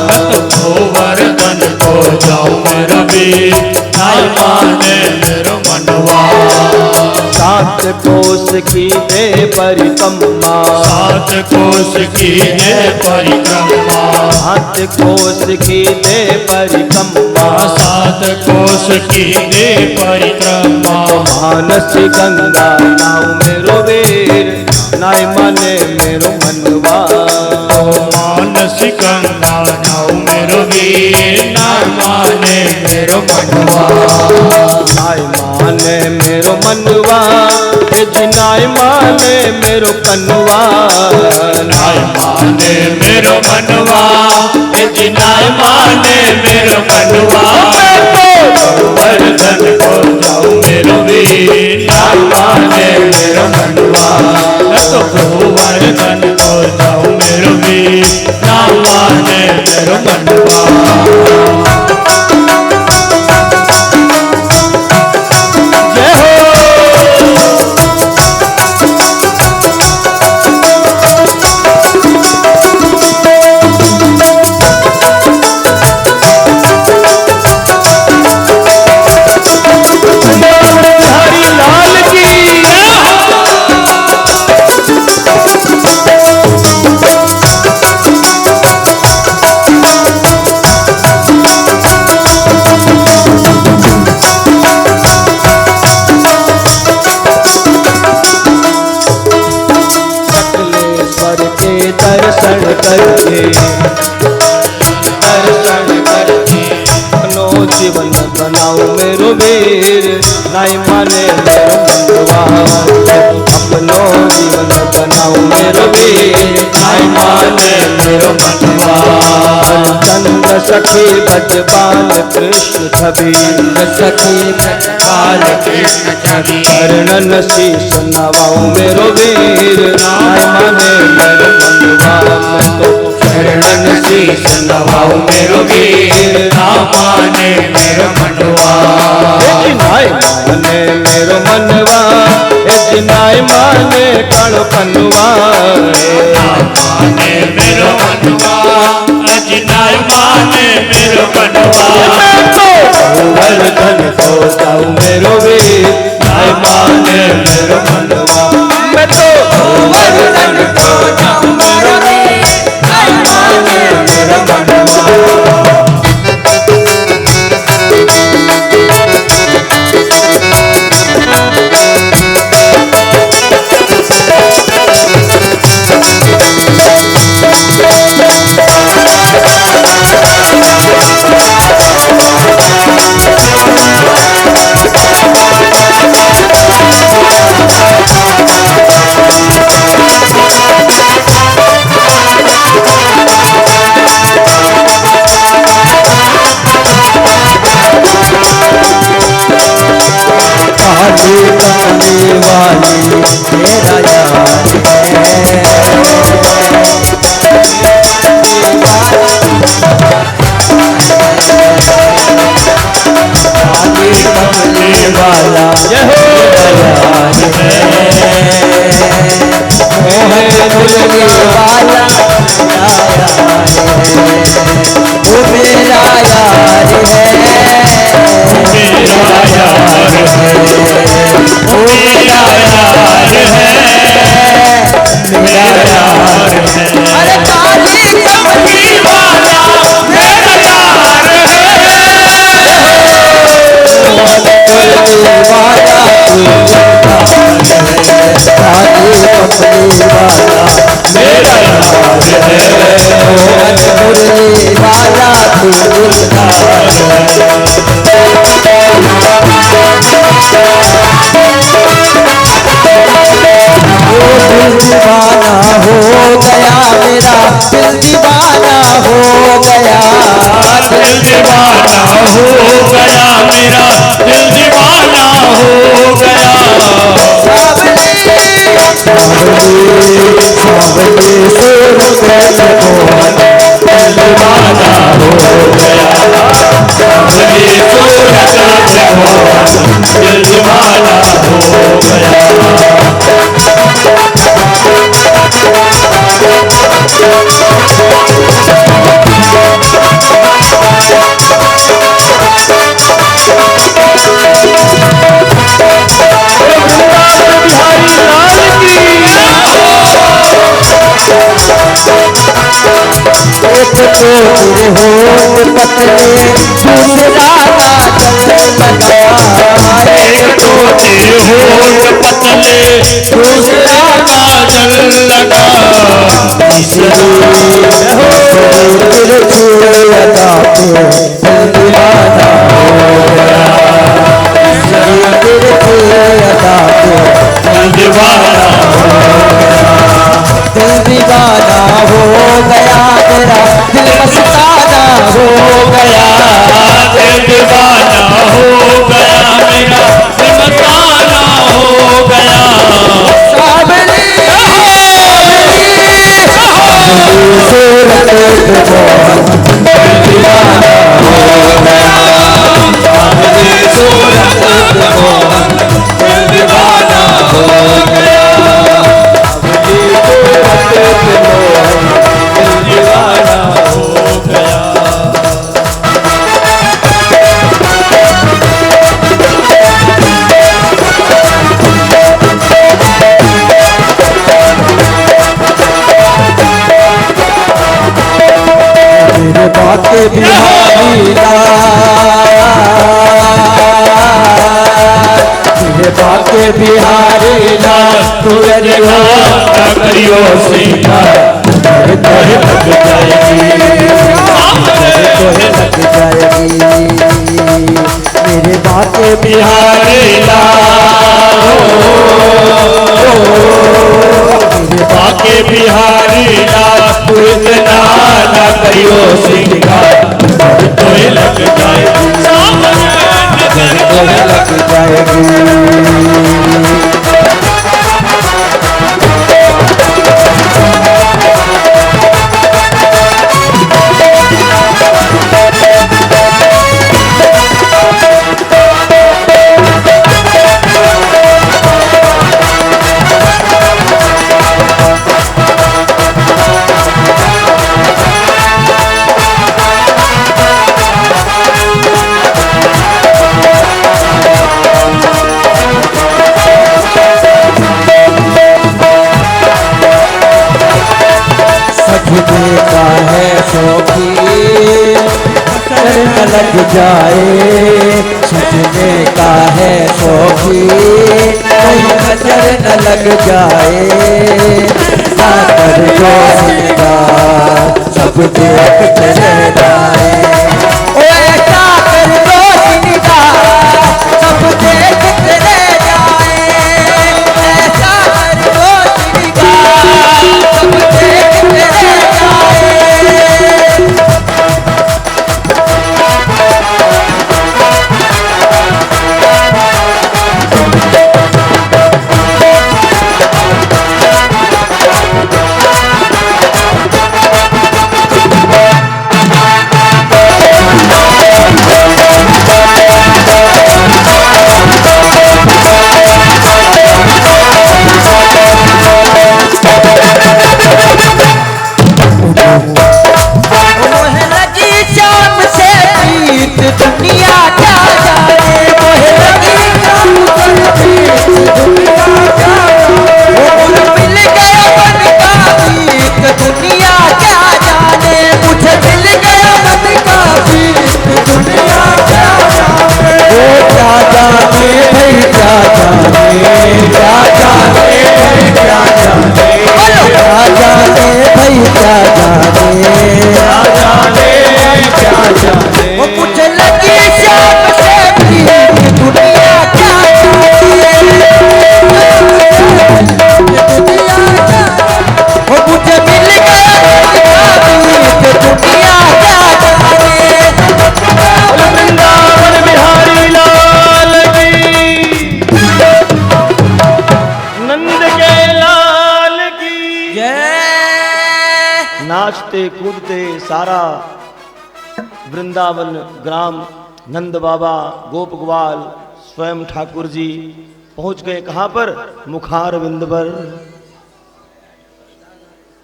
मैं तो गोवर्धन को जाऊं मेरो वीर, नाई माने मेरो मनवा। सात कोस की दे परिक्रमा, सात कोस की है परिक्रमा, सात कोस की दे परिक्रमा। सात कोस की दे परिक्रमा। मानस गंगा नाऊ मेरो वीर, नाई माने मेरो मनवा। मानस गंगा नाऊ मेरो वीर, नाई माने मेरो मनवा। नाई माने मेरो मनवा, ए जी नाई माने मेरो कनुआ। नाई माने मेरो मनवा, ए जी नाई माने मेरो मनवा। गोवर्धन को जाऊं मेरो वीर, नाई माने मेरो मनवा। मैं तो गोवर्धन को जाऊं मेरो वीर, नाई माने मेरो मनवा। बनाऊं मेरो वीर, नाई माने मेरो मनवा। अपनो जीवन बनाऊं मेरो वीर, नाई माने मेरो मनवा। चंद्र सखी बज बाल कृष्ण छवि, सखी बाल कृष्ण छवि। हरणन शीश नवाऊं मेरो वीर, नाई माने मेरो मनवा। मैं तो शरणन शीश नवाऊं मेरो वीर, ना माने मेरो मनवा। नाई माने मेरो मनवा, नाई माने कालो कनुआ। माने मेरो मनवा, नाई माने मेरो मनवा। वर्धन को जाऊं मेरो वीर, नाई माने मेरो मनवा। मैं तो वर्धन को जाऊं मेरो वीर, नाई माने मेरो मनवा। कमली वाली तेरा यार कमली वाला कमली वाला वो मेरा यार है, मेरा यार है, वो मेरा यार है, मेरा यार है। अरे काली कमली वाला मेरा यार मुरली वाला तू दीवाना हो गया मेरा, दिल दीवाना हो गया, दिल दीवाना हो गया मेरा, दिल दीवाना हो गया। सावली दीवाना हो गया, सावली सूरत में दिल दीवाना हो गया। होठ पतले दूसरा का जल लगा, एक तो तेरे होठ पतले दूसरा का जल लगा। तेरे छुए अदा पे दिल दीवाना हो गया, तेरे छुए अदा पे दिल दीवाना दिल दीवाना हो गया तेरा, दिल मस्ताना हो गया, दिल दीवाना हो गया मेरा, दिल मस्ताना हो गया। सावली सूरत दिल दीवाना हो गया, सावली सूरत दिल दीवाना हो गया, बातें बिहारी लाल, बातें बिहारी लाल, तुझे करियो सिंगार तोहे लग जाएगी, तोहे लग जाएगी मेरे बाके बिहारी लाल मेरे बाके बिहारी लाल तू इतना ना करियो सिंगार तो लग जाए लग जाएगी। सजने का है शौकीन न लग जाए, सजने का है शौकीन कोई नजर न लग जाए। साकर जो सिंगार सब देख चले जाए, ओए साकर जो सिंगार सब देख चले जाए। साकर जो सिंगार सब देख चले जाए। दुनिया क्या जाने मोहे लगी शाम से प्रीत, दुनिया क्या जाने मिल गया मन का गीत। दुनिया क्या जाने मुझे मिल गया मन का गीत। दुनिया क्या जाने वो क्या जाने भाई क्या जाने, क्या जाने भाई क्या जाने, क्या जाने भाई क्या जाने, क्या जाने क्या जाने वो मुझे लगी शाम से प्रीत। दुनिया क्या जाने दुनिया क्या वो मुझे मिल गया गीत। दुनिया क्या जाने वृंदावन बिहारी लाल की, नंद के लाल की जय। नाचते कूदते सारा वृंदावन ग्राम, नंद बाबा गोप ग्वाल स्वयं ठाकुर जी पहुंच गए कहां पर, मुखार विंद पर।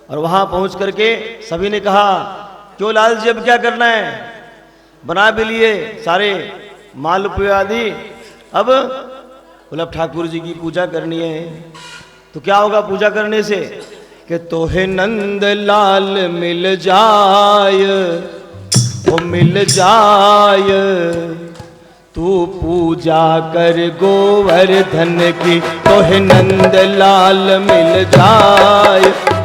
और वहां पहुंच करके सभी ने कहा क्यों लाल जी अब क्या करना है, बना भी लिए सारे मालपुए आदि, अब बोला ठाकुर जी की पूजा करनी है। तो क्या होगा पूजा करने से कि तोहे नंद लाल मिल जाय, वो मिल जाय, तू पूजा कर गोवर्धन की। तोहे नंद लाल मिल जाय,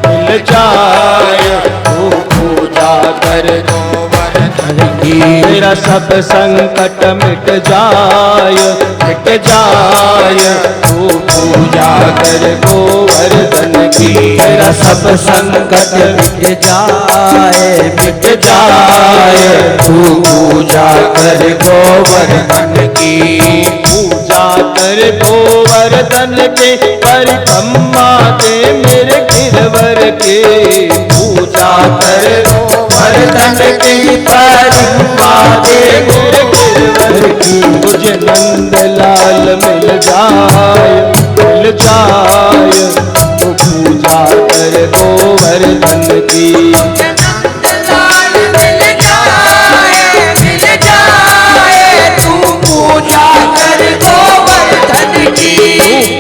मिल जाय, तू पूजा कर गोवर्धन की। तेरा सब संकट मिट जाय, मिट जाय, तू पूजा कर गोवर्धन की। तेरा सब संकट मिट जाए, मिट जाए, तू पूजा कर गोवर्धन की। पूजा कर गोवर्धन के परिक्रमा के मेरे गिरवर के। पूजा कर गोवर्धन की परिक्रमा के मेरे गिरवर की। मुझे नंद लाल मिल जाए, मिल जाए, तो पूजा कर गोवर्धन की।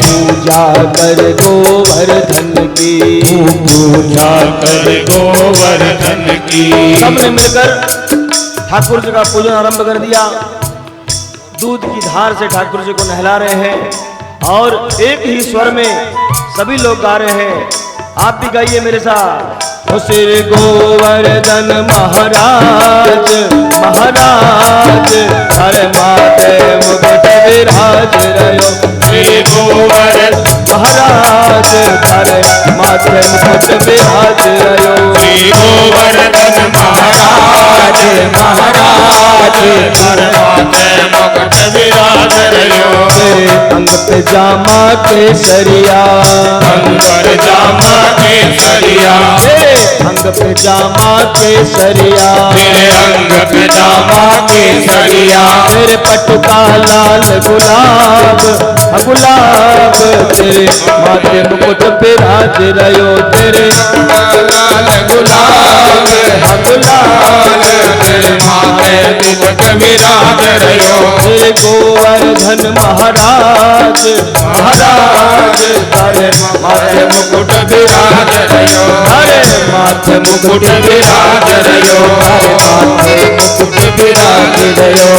पूजा कर गोवर्धन की, पूजा कर गोवर्धन की। सबने मिलकर ठाकुर जी का पूजन आरंभ कर दिया। दूध की धार से ठाकुर जी को नहला रहे हैं और एक ही स्वर में सभी लोग गा रहे हैं, आप भी गाइए मेरे साथ। ओ श्री गोवर्धन महाराज महाराज हर माथे मुकुट विराज रयो। श्री गोवर्धन महाराज हर माथे मुकुट विराज रयो। श्री गोवर्धन महाराज महाराज हर माथे मुकुट विराज रयो। तेरे अंग पे जामा केसरिया अंग पर जामा केसरिया तेरे अंग पे जामा केसरिया तेरे अंग पे जामा केसरिया तेरे पटुका लाल गुलाब गुलाब तेरे माथे मुकुट विराज रयो। तेरे लाल गुलाब गुलाब तेरे माथे मुकुट विराज रयो। श्री गोवर्धन महाराज महाराज तारे माथे मुकुट विराज रयो तारे माथे मुकुट विराज रयो तारे माथे मुकुट विराज रयो।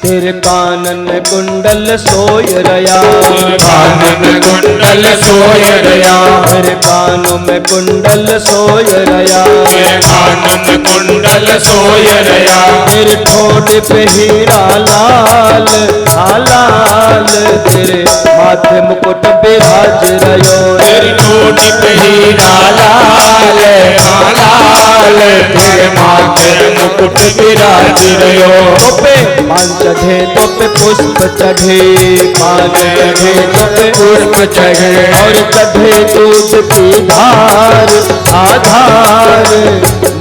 तेरे कानन कुंडल सोय रया कानन कुंडल सोय रया तेरे कानों में कुंडल सोय रया तेरे कानन कुंडल सोय रया तेरे ठोड़ पे हीरा लाल लाल तेरे माथे मुकुट विराज रयो। तेरी टोट पे हीरा लाल लाल तेरे माथे मुकुट विराज रयो। तो पे पान चढ़े तो पे पुष्प चढ़े पान चढ़े तो पे पुष्प चढ़े और चढ़े दूध की धार आधार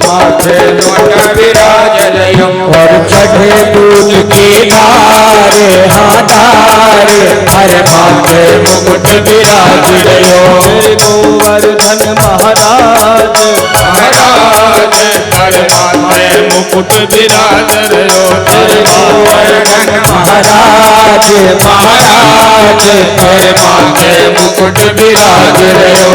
माथे मुकुट विराज रयो और चढ़े दूध की धार हाधार हर माथे मुकुट विराज रयो। श्री गोवर्धन महाराज महाराज हर माथे मुकुट विराज रयो। श्री गोवर्धन महाराज महाराज हर माथे मुकुट विराज रयो।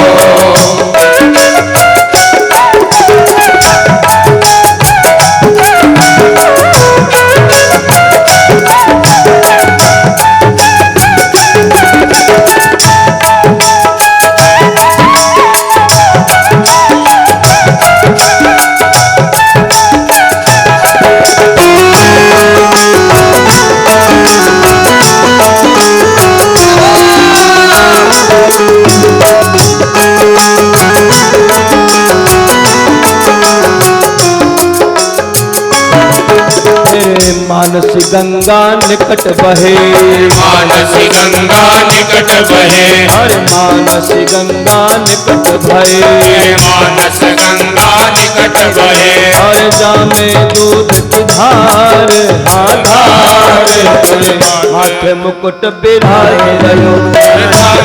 मानसी गंगा निकट बहे मानसी गंगा निकट बहे हर मानसी गंगा निकट भये मानस गंगा निकट बहे हर जामे दूध की धार आधार तेरे माथे मुकुट विराज रयो।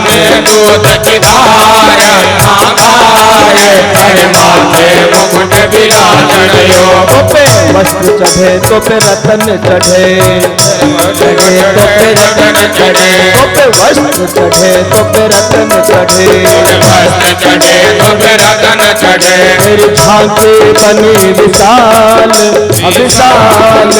में दूध की धार आधार हर माथे मुकुट विराज रयो। तो पे वस्त्र चढ़े तो पे रतन चढ़े चढ़े तो पे रतन चढ़े तो पे वस्त्र चढ़े तो पे रतन चढ़े वस्त्र चढ़े तो पे रतन चढ़े मेरी झांकी बनी विशाल विशाल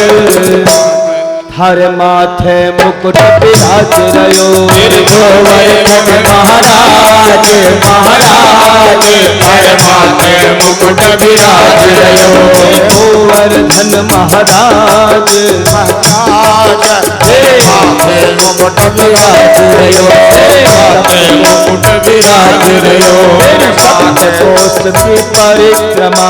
हर माथे मुकुट विराज रयो। श्री गोवर्धन महाराज महाराज हर माथे मुकुट विराज रयो। गोवर्धन महाराज महाराज तेरे माथे मुकुट विराज रयो। तेरे माथे मुकुट विराज रयो। तेरे सप्त कोश की परिक्रमा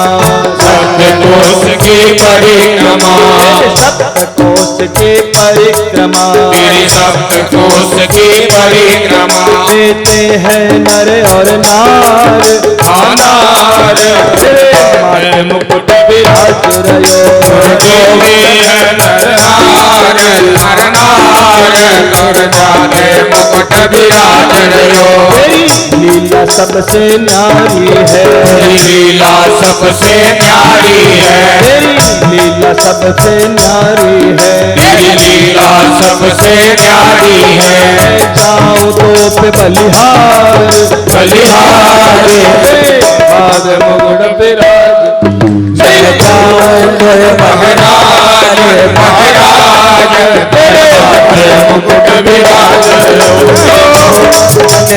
सत्य कोश की परिक्रमा तेरे सप्त कोश की परिक्रमा तेरी सप्त कोश की परिक्रमा देते हैं नर और नार अनार तेरे माथे मुकुट विराज रयो। जो भी है नर नार नर नार कर जाने मुकुट विराज रहो। तेरी लीला सबसे न्यारी है, तेरी लीला सबसे न्यारी है, तेरी लीला सबसे न्यारी है, तेरी लीला सबसे न्यारी है। जाऊं तो पे बलिहार, बलिहार बाग मुकुट विराज, जय जाऊं तो महाराज महाराज तेरे माथे मुकुट विराज रहो।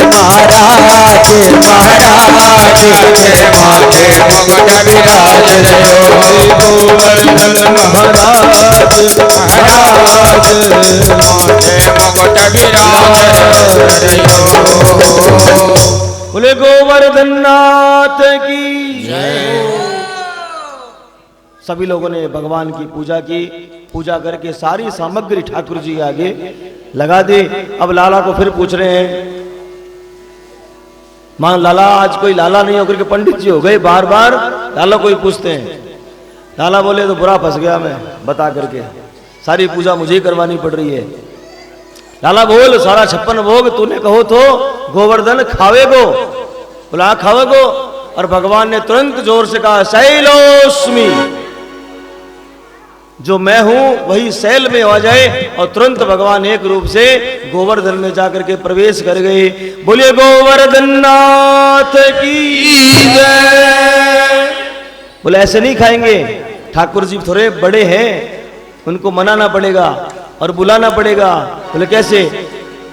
महाराज महाराज तेरे माथे मुकुट विराज रहो। गोवर्धन महाराज महाराज माथे मुकुट विराज रहो। बोले गोवर्धन नाथ की सभी लोगों ने भगवान की पूजा की। पूजा करके सारी सामग्री ठाकुर जी के आगे लगा दी। अब लाला को फिर पूछ रहे हैं, मान लाला आज कोई लाला नहीं होकर के पंडित जी हो गए, बार बार लाला कोई पूछते हैं। लाला बोले तो बुरा फंस गया मैं, बता करके सारी पूजा मुझे ही करवानी पड़ रही है। लाला बोल सारा 56 भोग तूने कहो तो गोवर्धन खावेगो। बोला खावेगो। और भगवान ने तुरंत जोर से कहा शैलोस्मि, जो मैं हूं वही शैल में आ जाए। और तुरंत भगवान एक रूप से गोवर्धन में जाकर के प्रवेश कर गए। बोलिए गोवर्धन नाथ की जय। बोले ऐसे नहीं खाएंगे, ठाकुर जी थोड़े बड़े हैं, उनको मनाना पड़ेगा और बुलाना पड़ेगा। बोले कैसे?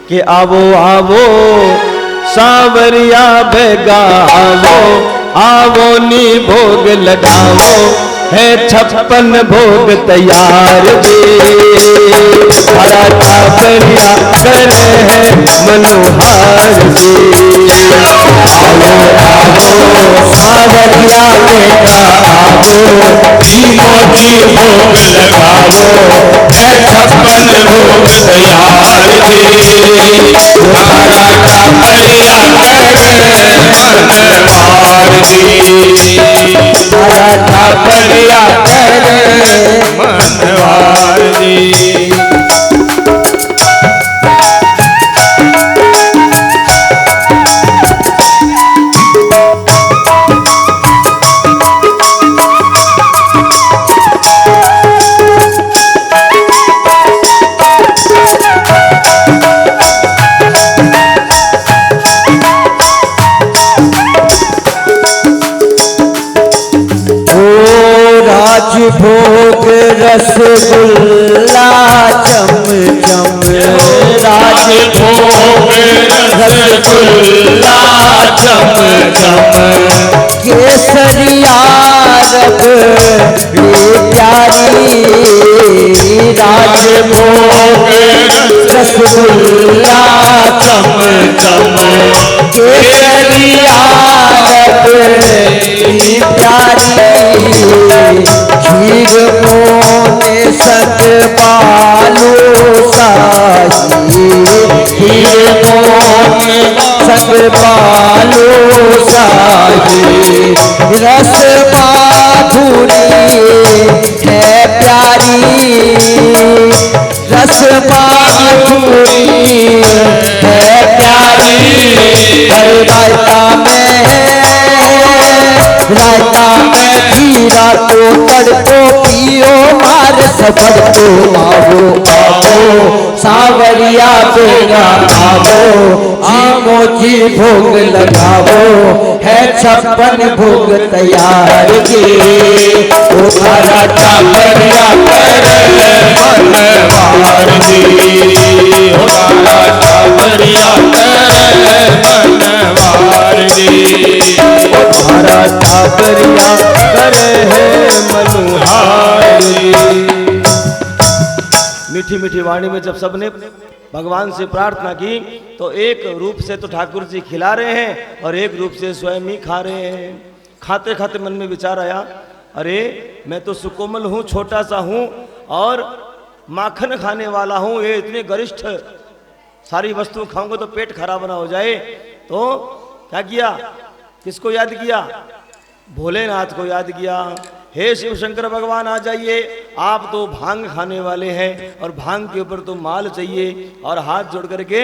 कि आवो आवो सावरिया बेगा आवो, आवो नी भोग लगावो, है 56 भोग तैयार जी। हरा छापरिया करे है मनोहार जी। आवो आवो सावरिया बेटा आवो, मोती भोग लगावो, है 56 भोग तैयार जी। हमारा छापरिया करे मनवार जी। हमारा छापरिया करे मनवार जी। भोग रसगुल्ला चम चम, राज भोग रसगुल्ला चम चम, केसरिया रबड़ी प्यारी। राज भोग रसगुल्ला चम चम, केसरिया रबड़ी प्यारी। खीर मोने संग बालू साही, खीर मोने संग बालू साही। रस माधुरी है प्यारी, रस माधुरी है प्यारी। रायता में खीरा तो तड़को पियो, मार सफर तो आवो आवो सावरिया बेगा आवो, आमो जी भोग लगावो, है 56 भोग तैयार जी। हमारा छापरिया करे मनवार जी। हमारा छापरिया करे मनवार जी। हमारा छापरिया करे है मनोहार जी। मीठी मीठी वाणी में जब सबने भगवान से प्रार्थना की तो एक रूप से तो ठाकुर जी खिला रहे हैं और एक रूप से स्वयं ही खा रहे हैं। खाते खाते मन में विचार आया, अरे मैं तो सुकोमल हूँ, छोटा सा हूँ और माखन खाने वाला हूँ, ये इतने गरिष्ठ सारी वस्तु खाऊंगा तो पेट खराब ना हो जाए। तो क्या किया? किसको याद किया? भोलेनाथ को याद किया। हे शिव शंकर भगवान आ जाइए, आप तो भांग खाने वाले हैं और भांग के ऊपर तो माल चाहिए। और हाथ जोड़ करके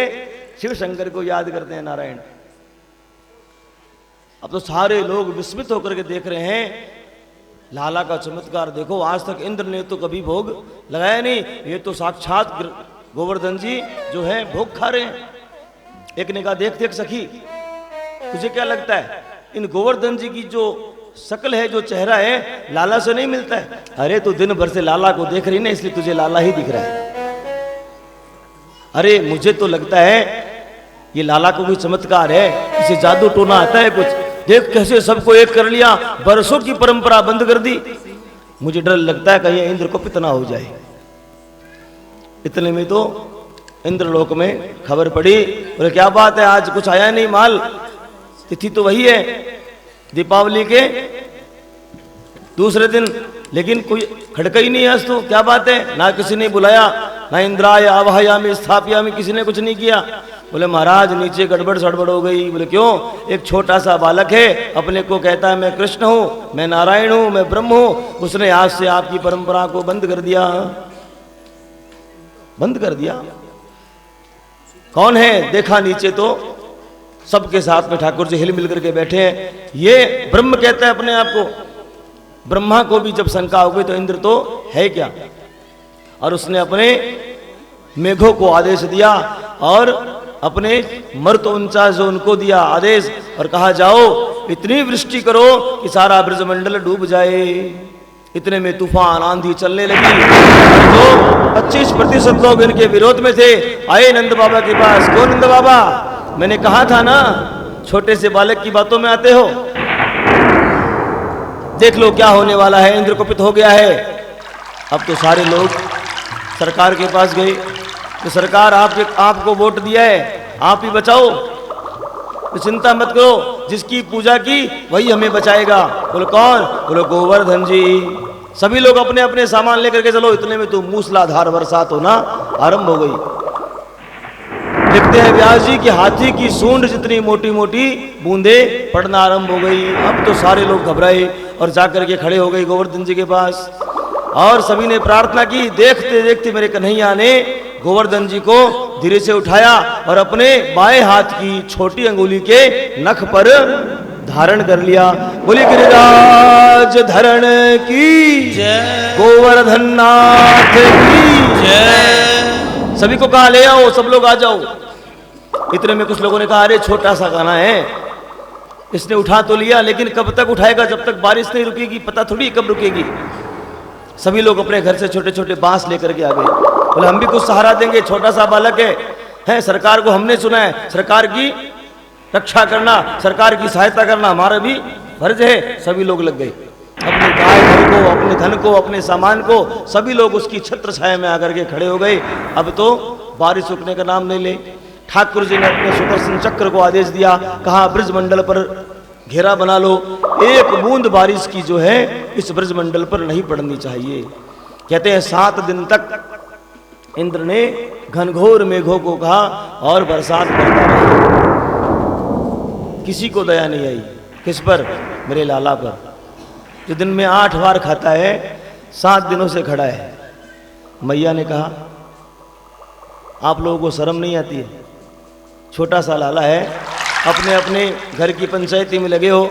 शिव शंकर को याद करते हैं नारायण। अब तो सारे लोग विस्मित होकर के देख रहे हैं लाला का चमत्कार। देखो आज तक इंद्र ने तो कभी भोग लगाया नहीं, ये तो साक्षात गोवर्धन जी जो है भोग खा रहे हैं। एक ने कहा देख देख सखी, तुझे क्या लगता है इन गोवर्धन जी की जो शकल है, जो चेहरा है, लाला से नहीं मिलता है? अरे तू दिन भर से लाला को देख रही ना, इसलिए तुझे लाला ही दिख रहा है। अरे मुझे तो लगता है ये लाला को कोई चमत्कार है, इसे जादू टोना आता है कुछ। देख कैसे सबको एक कर लिया, बरसों की परंपरा बंद कर दी। मुझे डर लगता है कहीं इंद्र को पितना हो जाए। इतने में तो इंद्रलोक में खबर पड़ी, बोले क्या बात है आज कुछ आया नहीं माल? तिथि तो वही है दीपावली के दूसरे दिन, लेकिन कोई खड़का ही नहीं है आज तो। क्या बात है? ना किसी ने बुलाया, ना इंद्राय आवाहयामि स्थापयामि, किसी ने कुछ नहीं किया। बोले महाराज नीचे गड़बड़ सड़बड़ हो गई। बोले क्यों? एक छोटा सा बालक है, अपने को कहता है मैं कृष्ण हूं, मैं नारायण हूं, मैं ब्रह्म हूं, उसने आज से आपकी परंपरा को बंद कर दिया। बंद कर दिया। कौन है? देखा नीचे तो सबके साथ में ठाकुर जी हिल मिल करके बैठे हैं। ये ब्रह्म कहता है अपने आप को। ब्रह्मा को भी जब शंका हो गई तो इंद्र तो है क्या, और उसने अपने मेघों को आदेश दिया और अपने मर्त 49 जो उनको दिया आदेश, और कहा जाओ इतनी वृष्टि करो कि सारा ब्रजमंडल डूब जाए। इतने में तूफान आंधी चलने लगी। तो 25% लोग इनके विरोध में थे, आए नंद बाबा के पास। कौन नंद बाबा? मैंने कहा था ना छोटे से बालक की बातों में आते हो, देख लो क्या होने वाला है, इंद्र कुपित हो गया है। अब तो सारे लोग सरकार के पास गए, तो सरकार आपको वोट दिया है, आप ही बचाओ, तो चिंता मत करो, जिसकी पूजा की वही हमें बचाएगा। बोलो कौन? बोलो गोवर्धन जी। सभी लोग अपने अपने सामान लेकर के चलो। इतने में तो मूसलाधार बरसात होना आरंभ हो गई। लिखते हैं व्यास जी कि हाथी की सूंड जितनी मोटी मोटी बूंदे पड़ना आरंभ हो गई। अब तो सारे लोग घबराए और जाकर के खड़े हो गए गोवर्धन जी के पास, और सभी ने प्रार्थना की। देखते देखते मेरे कन्हैया ने गोवर्धन जी को धीरे से उठाया और अपने बाएं हाथ की छोटी अंगुली के नख पर धारण कर लिया। बोली गिरिराज धरण की जय, गोवर्धन नाथ की जय। सभी को कहा ले आओ, सब लोग आ जाओ। इतने में कुछ लोगों ने कहा अरे छोटा सा गाना है, इसने उठा तो लिया लेकिन कब तक उठाएगा, जब तक बारिश नहीं रुकेगी पता थोड़ी कब रुकेगी। सभी लोग अपने घर से छोटे छोटे बांस लेकर के आ गए। बोले हम भी कुछ सहारा देंगे, छोटा सा बालक है, सरकार को हमने सुना है, सरकार की रक्षा करना, सरकार की सहायता करना हमारा भी फर्ज है। सभी लोग लग गए, अपने गाय को, अपने धन को, अपने सामान को, सभी लोग उसकी छत्र छाया में आकर के खड़े हो गए। अब तो बारिश रुकने का नाम नहीं ले। ठाकुर जी ने अपने सुदर्शन चक्र को आदेश दिया, कहा ब्रजमंडल पर घेरा बना लो, एक बूंद बारिश की जो है इस ब्रजमंडल पर नहीं पड़नी चाहिए। कहते हैं 7 दिन तक इंद्र ने घनघोर मेघों को कहा और बरसात करता रहा। किसी को दया नहीं आई। किस पर? मेरे लाला पर, जो दिन में 8 बार खाता है, 7 दिनों से खड़ा है। मैया ने कहा आप लोगों को शर्म नहीं आती है? छोटा सा लाला है, अपने अपने घर की पंचायती में लगे हो।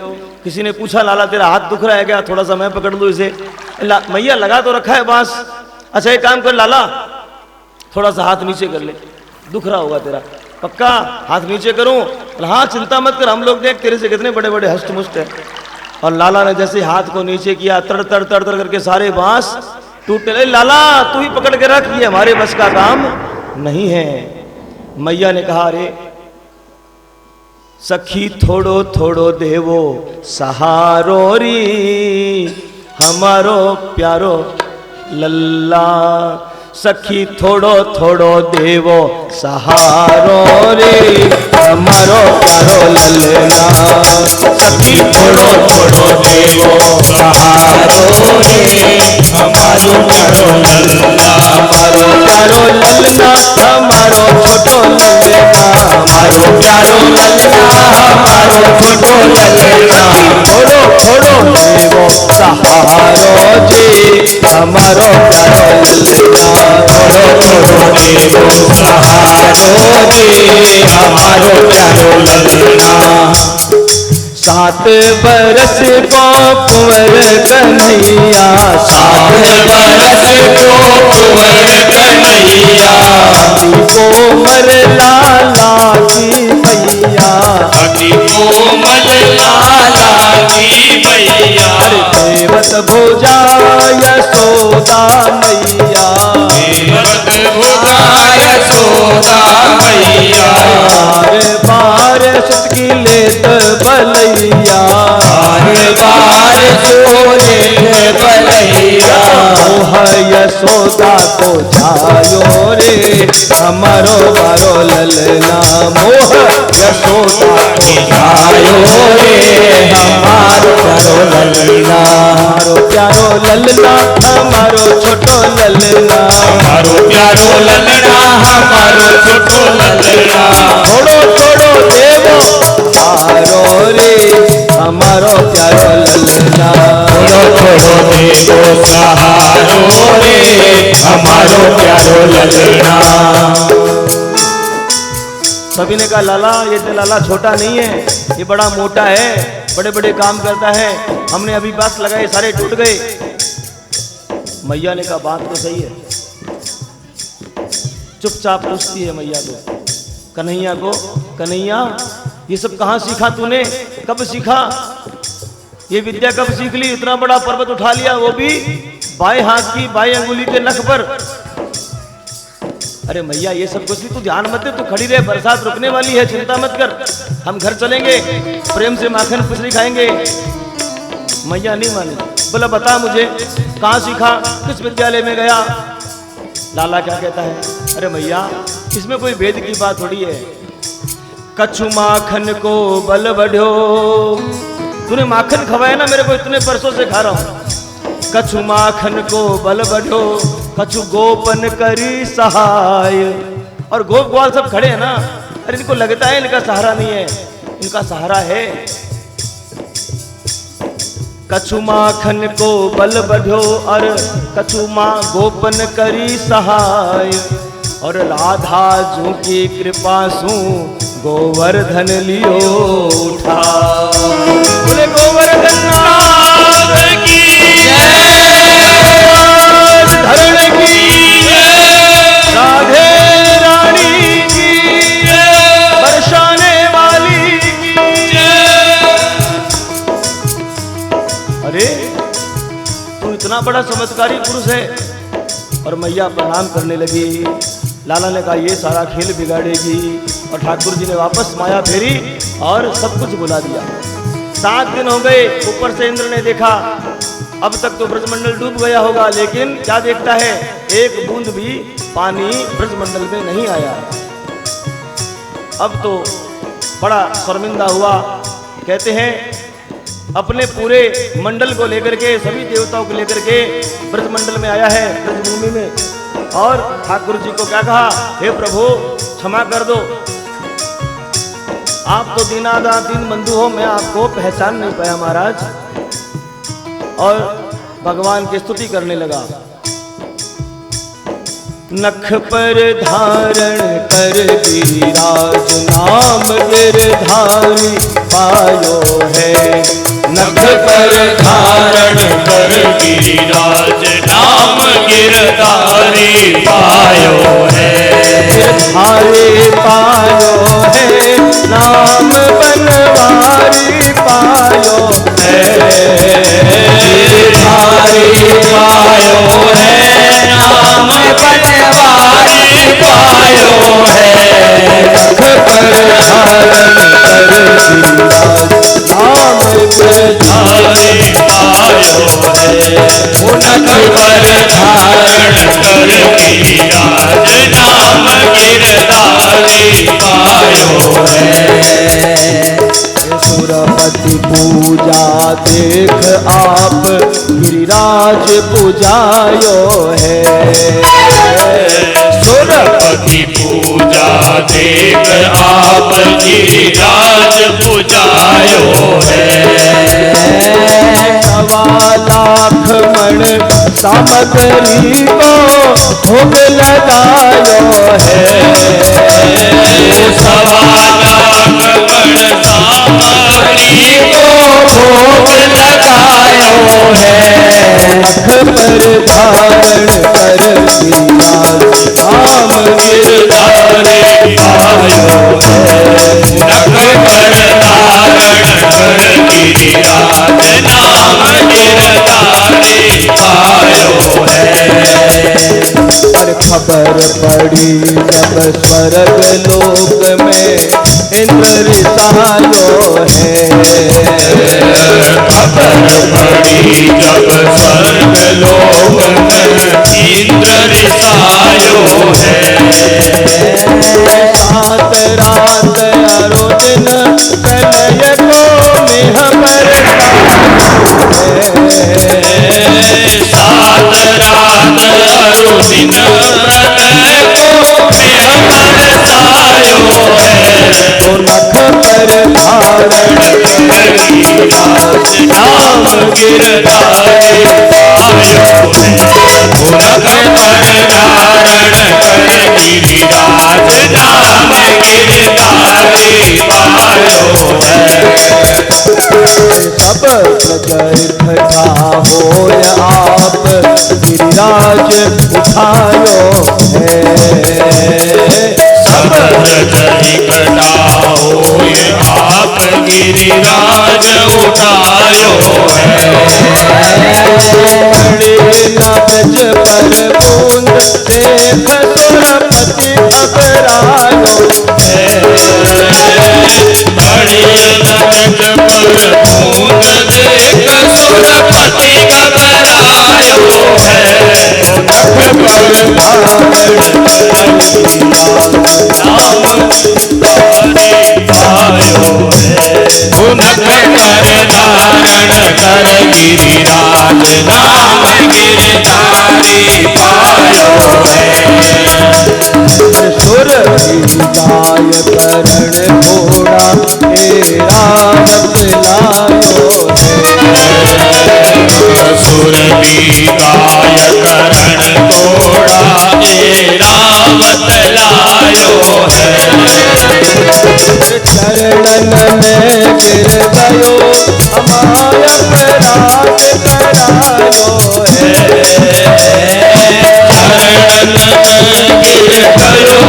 किसी ने पूछा लाला तेरा हाथ दुख रहा है क्या, थोड़ा सा मैं पकड़ लूं इसे? मैया लगा तो रखा है बांस। अच्छा एक काम कर लाला, थोड़ा सा हाथ नीचे कर ले, दुख रहा होगा तेरा। पक्का हाथ नीचे करूं? हाँ चिंता मत कर, हम लोग देख तेरे से कितने बड़े बड़े हष्ट मुष्ट है। और लाला ने जैसे हाथ को नीचे किया, तड़ तड़ तड़ तड़ करके सारे बांस टूटने लगे। लाला तू ही पकड़ के रख, ये हमारे बस का काम नहीं है। मैया ने कहा अरे सखी थोड़ो थोड़ो देवो सहारो री, हमारो प्यारो लल्ला। सखी थोड़ो थोड़ो देवो सहारो रे, हमारो प्यारो लल्ला। सखी थोड़ो थोड़ो देवो सहारो रे, हमारो प्यारो लल्ला। हमारो प्यारो लल्ला, हमारो छोटो लल्ला। हमारो प्यारो लल्ला, हमारो छोटो लल्ला। थोड़ो थोड़ो देवो सहारो जी, हमारो प्यारो लल्ला। थोड़ो थोड़ो देवो सहारो जी, हमारो प्यारो ललना। 7 बरस को कुंवर कन्हैया, 7 बरस को कुंवर कन्हैया, कोमल लाला की भैया, अति कोमल लाला की भैया, देवत भुजा यशोदा मैया, देवत भुजा यशोदा मैया, बार बार सुत की लेत बलैया, बार बार सोने बलैया, मोह यशोदा को जायो रे हमारो बारो ललना, मोह यशोदा को आयो रे हमारो प्यारो ललना। हमारो प्यारो ललना, हमारो छोटो ललना, हमारो प्यारो ललना, हमारो छोटो ललना, छोड़ो छोड़ो देवो तारो रे हमारो प्यारो ललना, छोड़ो छोड़ो देवो सहारो रे हमारो प्यारो ललना। सभी ने कहा लाला ये तो लाला छोटा नहीं है, ये बड़ा मोटा है, बड़े बड़े काम करता है, हमने अभी बात लगाए सारे टूट गए। मैया ने कहा बात तो सही है। चुपचाप पूछती है मैया को, कन्हैया को, कन्हैया ये सब कहाँ सीखा तूने, कब सीखा, ये विद्या कब सीख ली, इतना बड़ा पर्वत उठा लिया वो भी बाएं हाथ की बाएं अंगुली के नख पर। अरे मैया ये सब कुछ भी तू ध्यान मत दे, तू खड़ी रहे, बरसात रुकने वाली है, चिंता मत कर, हम घर चलेंगे, प्रेम से माखन खुसरी खाएंगे। मैया नहीं मानी, बोला बता मुझे कहाँ सीखा, किस विद्यालय में गया। लाला क्या कहता है, अरे मैया इसमें कोई भेद की बात थोड़ी है, कछु माखन को बल बढ़ो, तूने माखन खवाया ना मेरे को, इतने परसों से खा रहा हूं। कछु माखन को बल बढ़ो, कछु गोपन करी सहाय, और गोप ग्वाल सब खड़े हैं ना, अरे इनको लगता है इनका सहारा नहीं है, इनका सहारा है। कछु माखन को बल बढ़ो और कछु माँ गोपन करी सहाय, और राधा जू की कृपा सू गोवर्धन लियो उठा। बोले गोवर्धन नाथ की धरण की राधे रानी की बरसाने वाली की। अरे तू इतना बड़ा चमत्कारी पुरुष है। और मैया प्रणाम करने लगी। लाला ने कहा ये सारा खेल बिगाड़ेगी, और ठाकुर जी ने वापस माया फेरी और सब कुछ बुला दिया। 7 दिन हो गए, ऊपर से इंद्र ने देखा अब तक तो ब्रजमंडल डूब गया होगा, लेकिन क्या देखता है, एक बूंद भी पानी ब्रजमंडल में नहीं आया। अब तो बड़ा शर्मिंदा हुआ। कहते हैं अपने पूरे मंडल को लेकर के, सभी देवताओं को लेकर के ब्रजमंडल में आया है, ब्रजभूमि में, और ठाकुर जी को क्या कहा, हे प्रभु क्षमा कर दो, आप तो दीनादा दीन बंधु हो, मैं आपको पहचान नहीं पाया महाराज। और भगवान की स्तुति करने लगा। नख पर धारण कर गिरिराज, नाम गिरधारी पायो है। नख पर धारण कर गिरिराज, नाम गिरधारी पायो है। गिरधारी पायो है, नाम बनवारी पायो है। गिरधारी पायो है, नाम बनवारी पायो है। नख पर धारण कर गिरिराज, नाम गिरधारी पायो है। नख पर धारण कर गिरिराज, नाम गिरधारी पायो है। सुरपति पूजा देख आप गिरिराज पूजायो है। सुरपति पूजा देख आप गिरिराज पूजायो है। 1.25 मण सामग्री को भोग लगायो है। खबर पड़ी जब स्वर्ग लोक में इंद्र रिसायो है। खबर पड़ी जब स्वर्ग लोक में इंद्र रिसायो है। सात रात अरो दिन कन्हैया को मेह सात रात अरो दिन प्रणय को मेह बरसायो है। तो नख पर धारण गिरिराज नाम गिरधारी पायो है। नख पर धारण कर गिरिराज नाम गिरधारी पायो है। सब प्रजा इकट्ठा हो आप गिरिराज उठायो है। सब प्रजा इकट्ठा होए आप गिरिराज उठायो है। नब्ज पर बूंद देख सुरपति घबरायो है। बड़ी नब्ज पर बूंद देख सुरपति घबरायो है। नख पर धारण नाम गिरधारी पायो है। नख पर धारण कर गिरिराज नाम गिरधारी पायो है। सुर की गाय करण घोड़ा रावत लायो है। सुर की गाय करण घोड़ा रावत लायो है। चरणन में गिर गयो हमारा अपराध करायो है। चरणन गिर गयो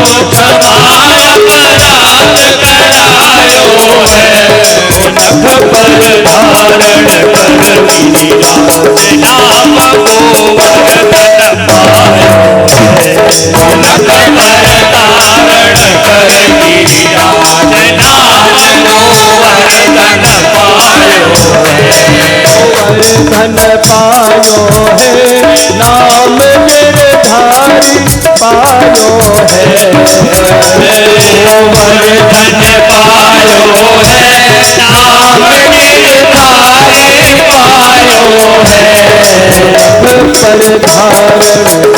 हमारा अपराध करायो है। नख पर धारण कर गिरिराज नाम गोवर्धन पायो है। नख पर धारण कर गिरिराज नाम गोवर्धन पायो है। गोवर्धन पायो है नाम गिरधारी पायो है। गोवर्धन पायो है नाम गिरधारी पायो है। पर धारण कर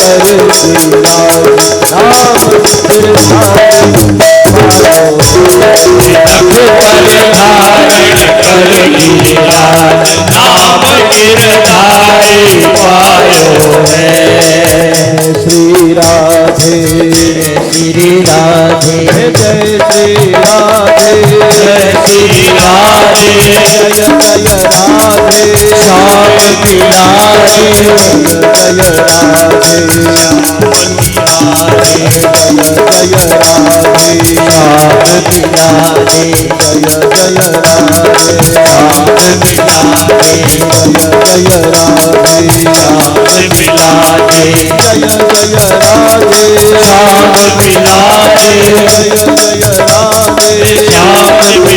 गिरिराज नाम गिरधारी पायो है। नख पर धारण कर गिरिराज नाम गिरधारी पायो है। श्री राधे श्री राधे जय श्री राधे जय श्री राधे जय जय राधे श्याम बिलारे जय राधे जय जय राधे श्याम बिलारे जय जय राधे श्याम बिलारे जय राधे श्याम बिलारे जय जय राधे श्याम बिलारे जय जय राधे श्याम बिलारे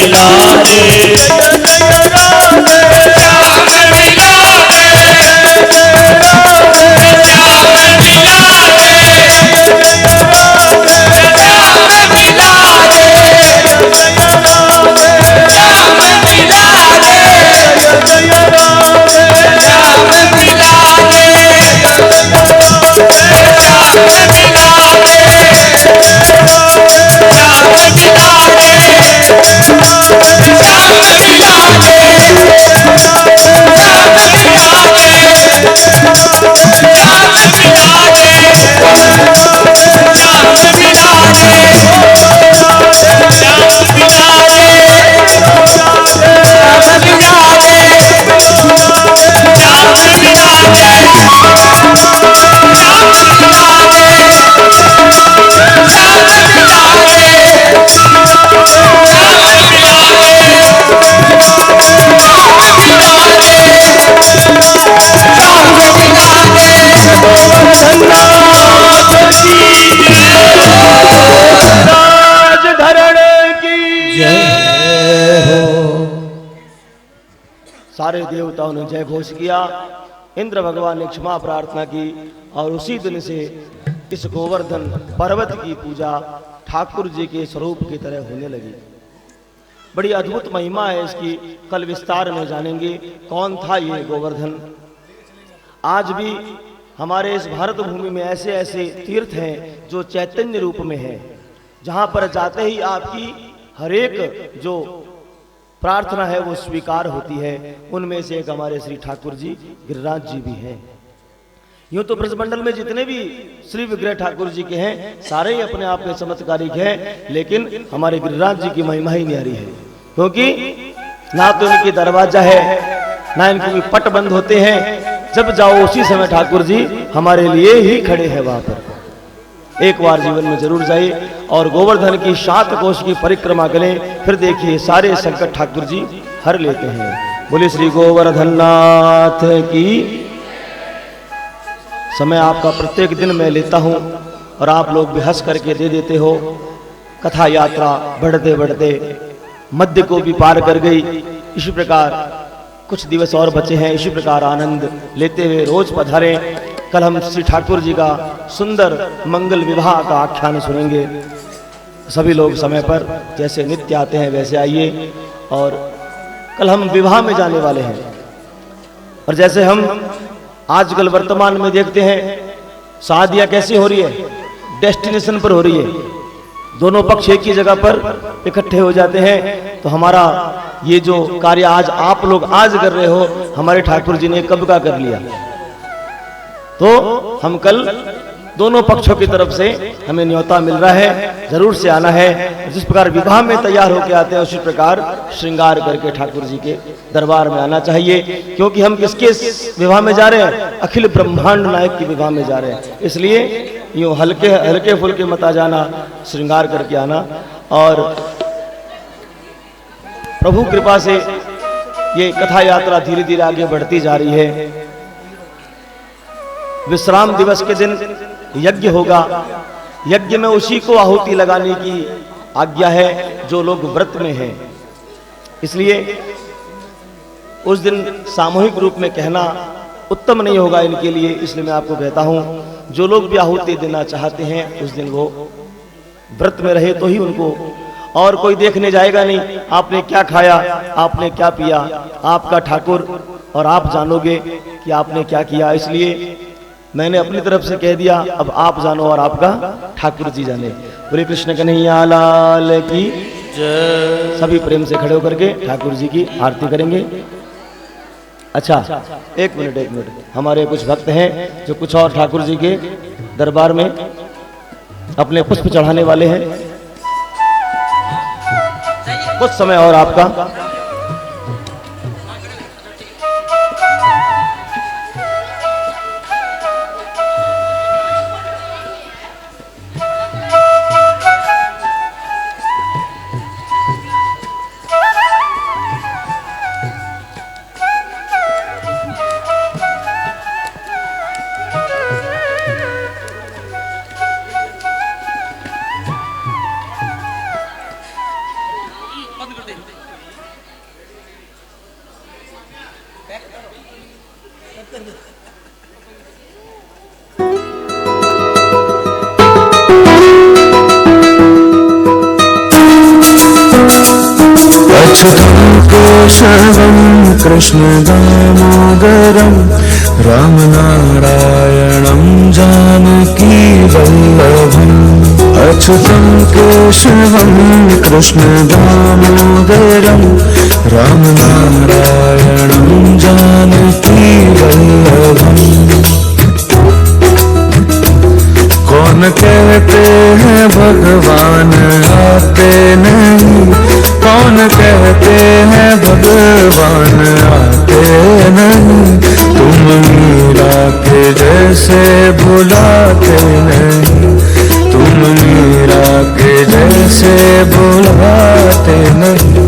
सारे देवताओं ने जय घोष किया। इंद्र भगवान ने क्षमा प्रार्थना की और उसी दिन से इस गोवर्धन पर्वत की पूजा ठाकुर जी के स्वरूप की तरह होने लगी। बड़ी अद्भुत महिमा है इसकी, कल विस्तार में जानेंगे कौन था ये गोवर्धन। आज भी हमारे इस भारत भूमि में ऐसे ऐसे तीर्थ हैं जो चैतन्य रूप में हैं, जहां पर जाते ही आपकी हरेक जो प्रार्थना है वो स्वीकार होती है। उनमें से एक हमारे श्री ठाकुर जी गिरिराज जी भी हैं। यूं तो ब्रजमंडल में जितने भी श्री विग्रह ठाकुर जी के हैं सारे ही अपने आप में चमत्कारिक हैं, लेकिन हमारे गिरिराज जी की महिमा ही न्यारी है, क्योंकि ना तो इनकी दरवाजा है ना इनके पट बंद होते हैं। जब जाओ उसी समय ठाकुर जी हमारे लिए ही खड़े हैं वहां पर। एक बार जीवन में जरूर जाइए और गोवर्धन की 7 कोष की परिक्रमा करें, फिर देखिए सारे संकट ठाकुर जी हर लेते हैं। बोले श्री गोवर्धन नाथ की। समय आपका प्रत्येक दिन मैं लेता हूं और आप लोग भी हंस करके दे देते हो। कथा यात्रा बढ़ते बढ़ते मध्य को भी पार कर गई। इसी प्रकार कुछ दिवस और बचे हैं, इसी प्रकार आनंद लेते हुए रोज पधारें। कल हम श्री ठाकुर जी का सुंदर मंगल विवाह का आख्यान सुनेंगे। सभी लोग समय पर जैसे नित्य आते हैं वैसे आइए। और कल हम विवाह में जाने वाले हैं, और जैसे हम आजकल वर्तमान में देखते हैं शादियां कैसी हो रही है, डेस्टिनेशन पर हो रही है। दोनों पक्ष एक ही जगह पर इकट्ठे हो जाते हैं। तो हमारा ये जो कार्य आज आप लोग आज कर रहे हो, हमारे ठाकुर जी ने कब का कर लिया। तो हम कल दोनों पक्षों की तरफ से हमें न्योता मिल रहा है, जरूर से आना है। जिस प्रकार विवाह में तैयार होकर आते हैं उसी प्रकार श्रृंगार करके ठाकुर जी के दरबार में आना चाहिए, क्योंकि हम किसके विवाह में जा रहे हैं, अखिल ब्रह्मांड नायक की विवाह में जा रहे हैं। इसलिए यूं हल्के हल्के फुल्के मत आ जाना, श्रृंगार करके आना। और प्रभु कृपा से ये कथा यात्रा धीरे धीरे आगे बढ़ती जा रही है। विश्राम दिवस के दिन यज्ञ होगा। यज्ञ में उसी को आहुति लगाने की आज्ञा है जो लोग व्रत में हैं। इसलिए उस दिन सामूहिक रूप में कहना उत्तम नहीं होगा इनके लिए। इसलिए मैं आपको कहता हूं, जो लोग भी आहुति देना चाहते हैं उस दिन वो व्रत में रहे तो ही उनको, और कोई देखने जाएगा नहीं आपने क्या खाया, आपने क्या पिया। आपका ठाकुर और आप जानोगे कि आपने क्या किया। इसलिए मैंने अपनी तरफ से कह दिया, अब आप जानो और आपका ठाकुर जी जाने। बोले कृष्ण कन्हैया लाल की जय। सभी प्रेम से खड़े होकर के ठाकुर जी की आरती करेंगे। अच्छा, एक मिनट, हमारे कुछ भक्त हैं जो कुछ और ठाकुर जी के दरबार में अपने पुष्प चढ़ाने वाले हैं। कुछ समय और आपका। केशवं कृष्ण दामोदरं रामनारायणं जानकी वल्लभम्। अच्युतं केशवं कृष्ण दामोदरं रामनारायणं जानकी वल्लभम्। कौन कहते हैं भगवान आते नहीं, कौन कहते हैं भगवान आते नहीं। तुम मीरा के जैसे भुलाते नहीं, तुम मीरा के जैसे भुलाते नहीं।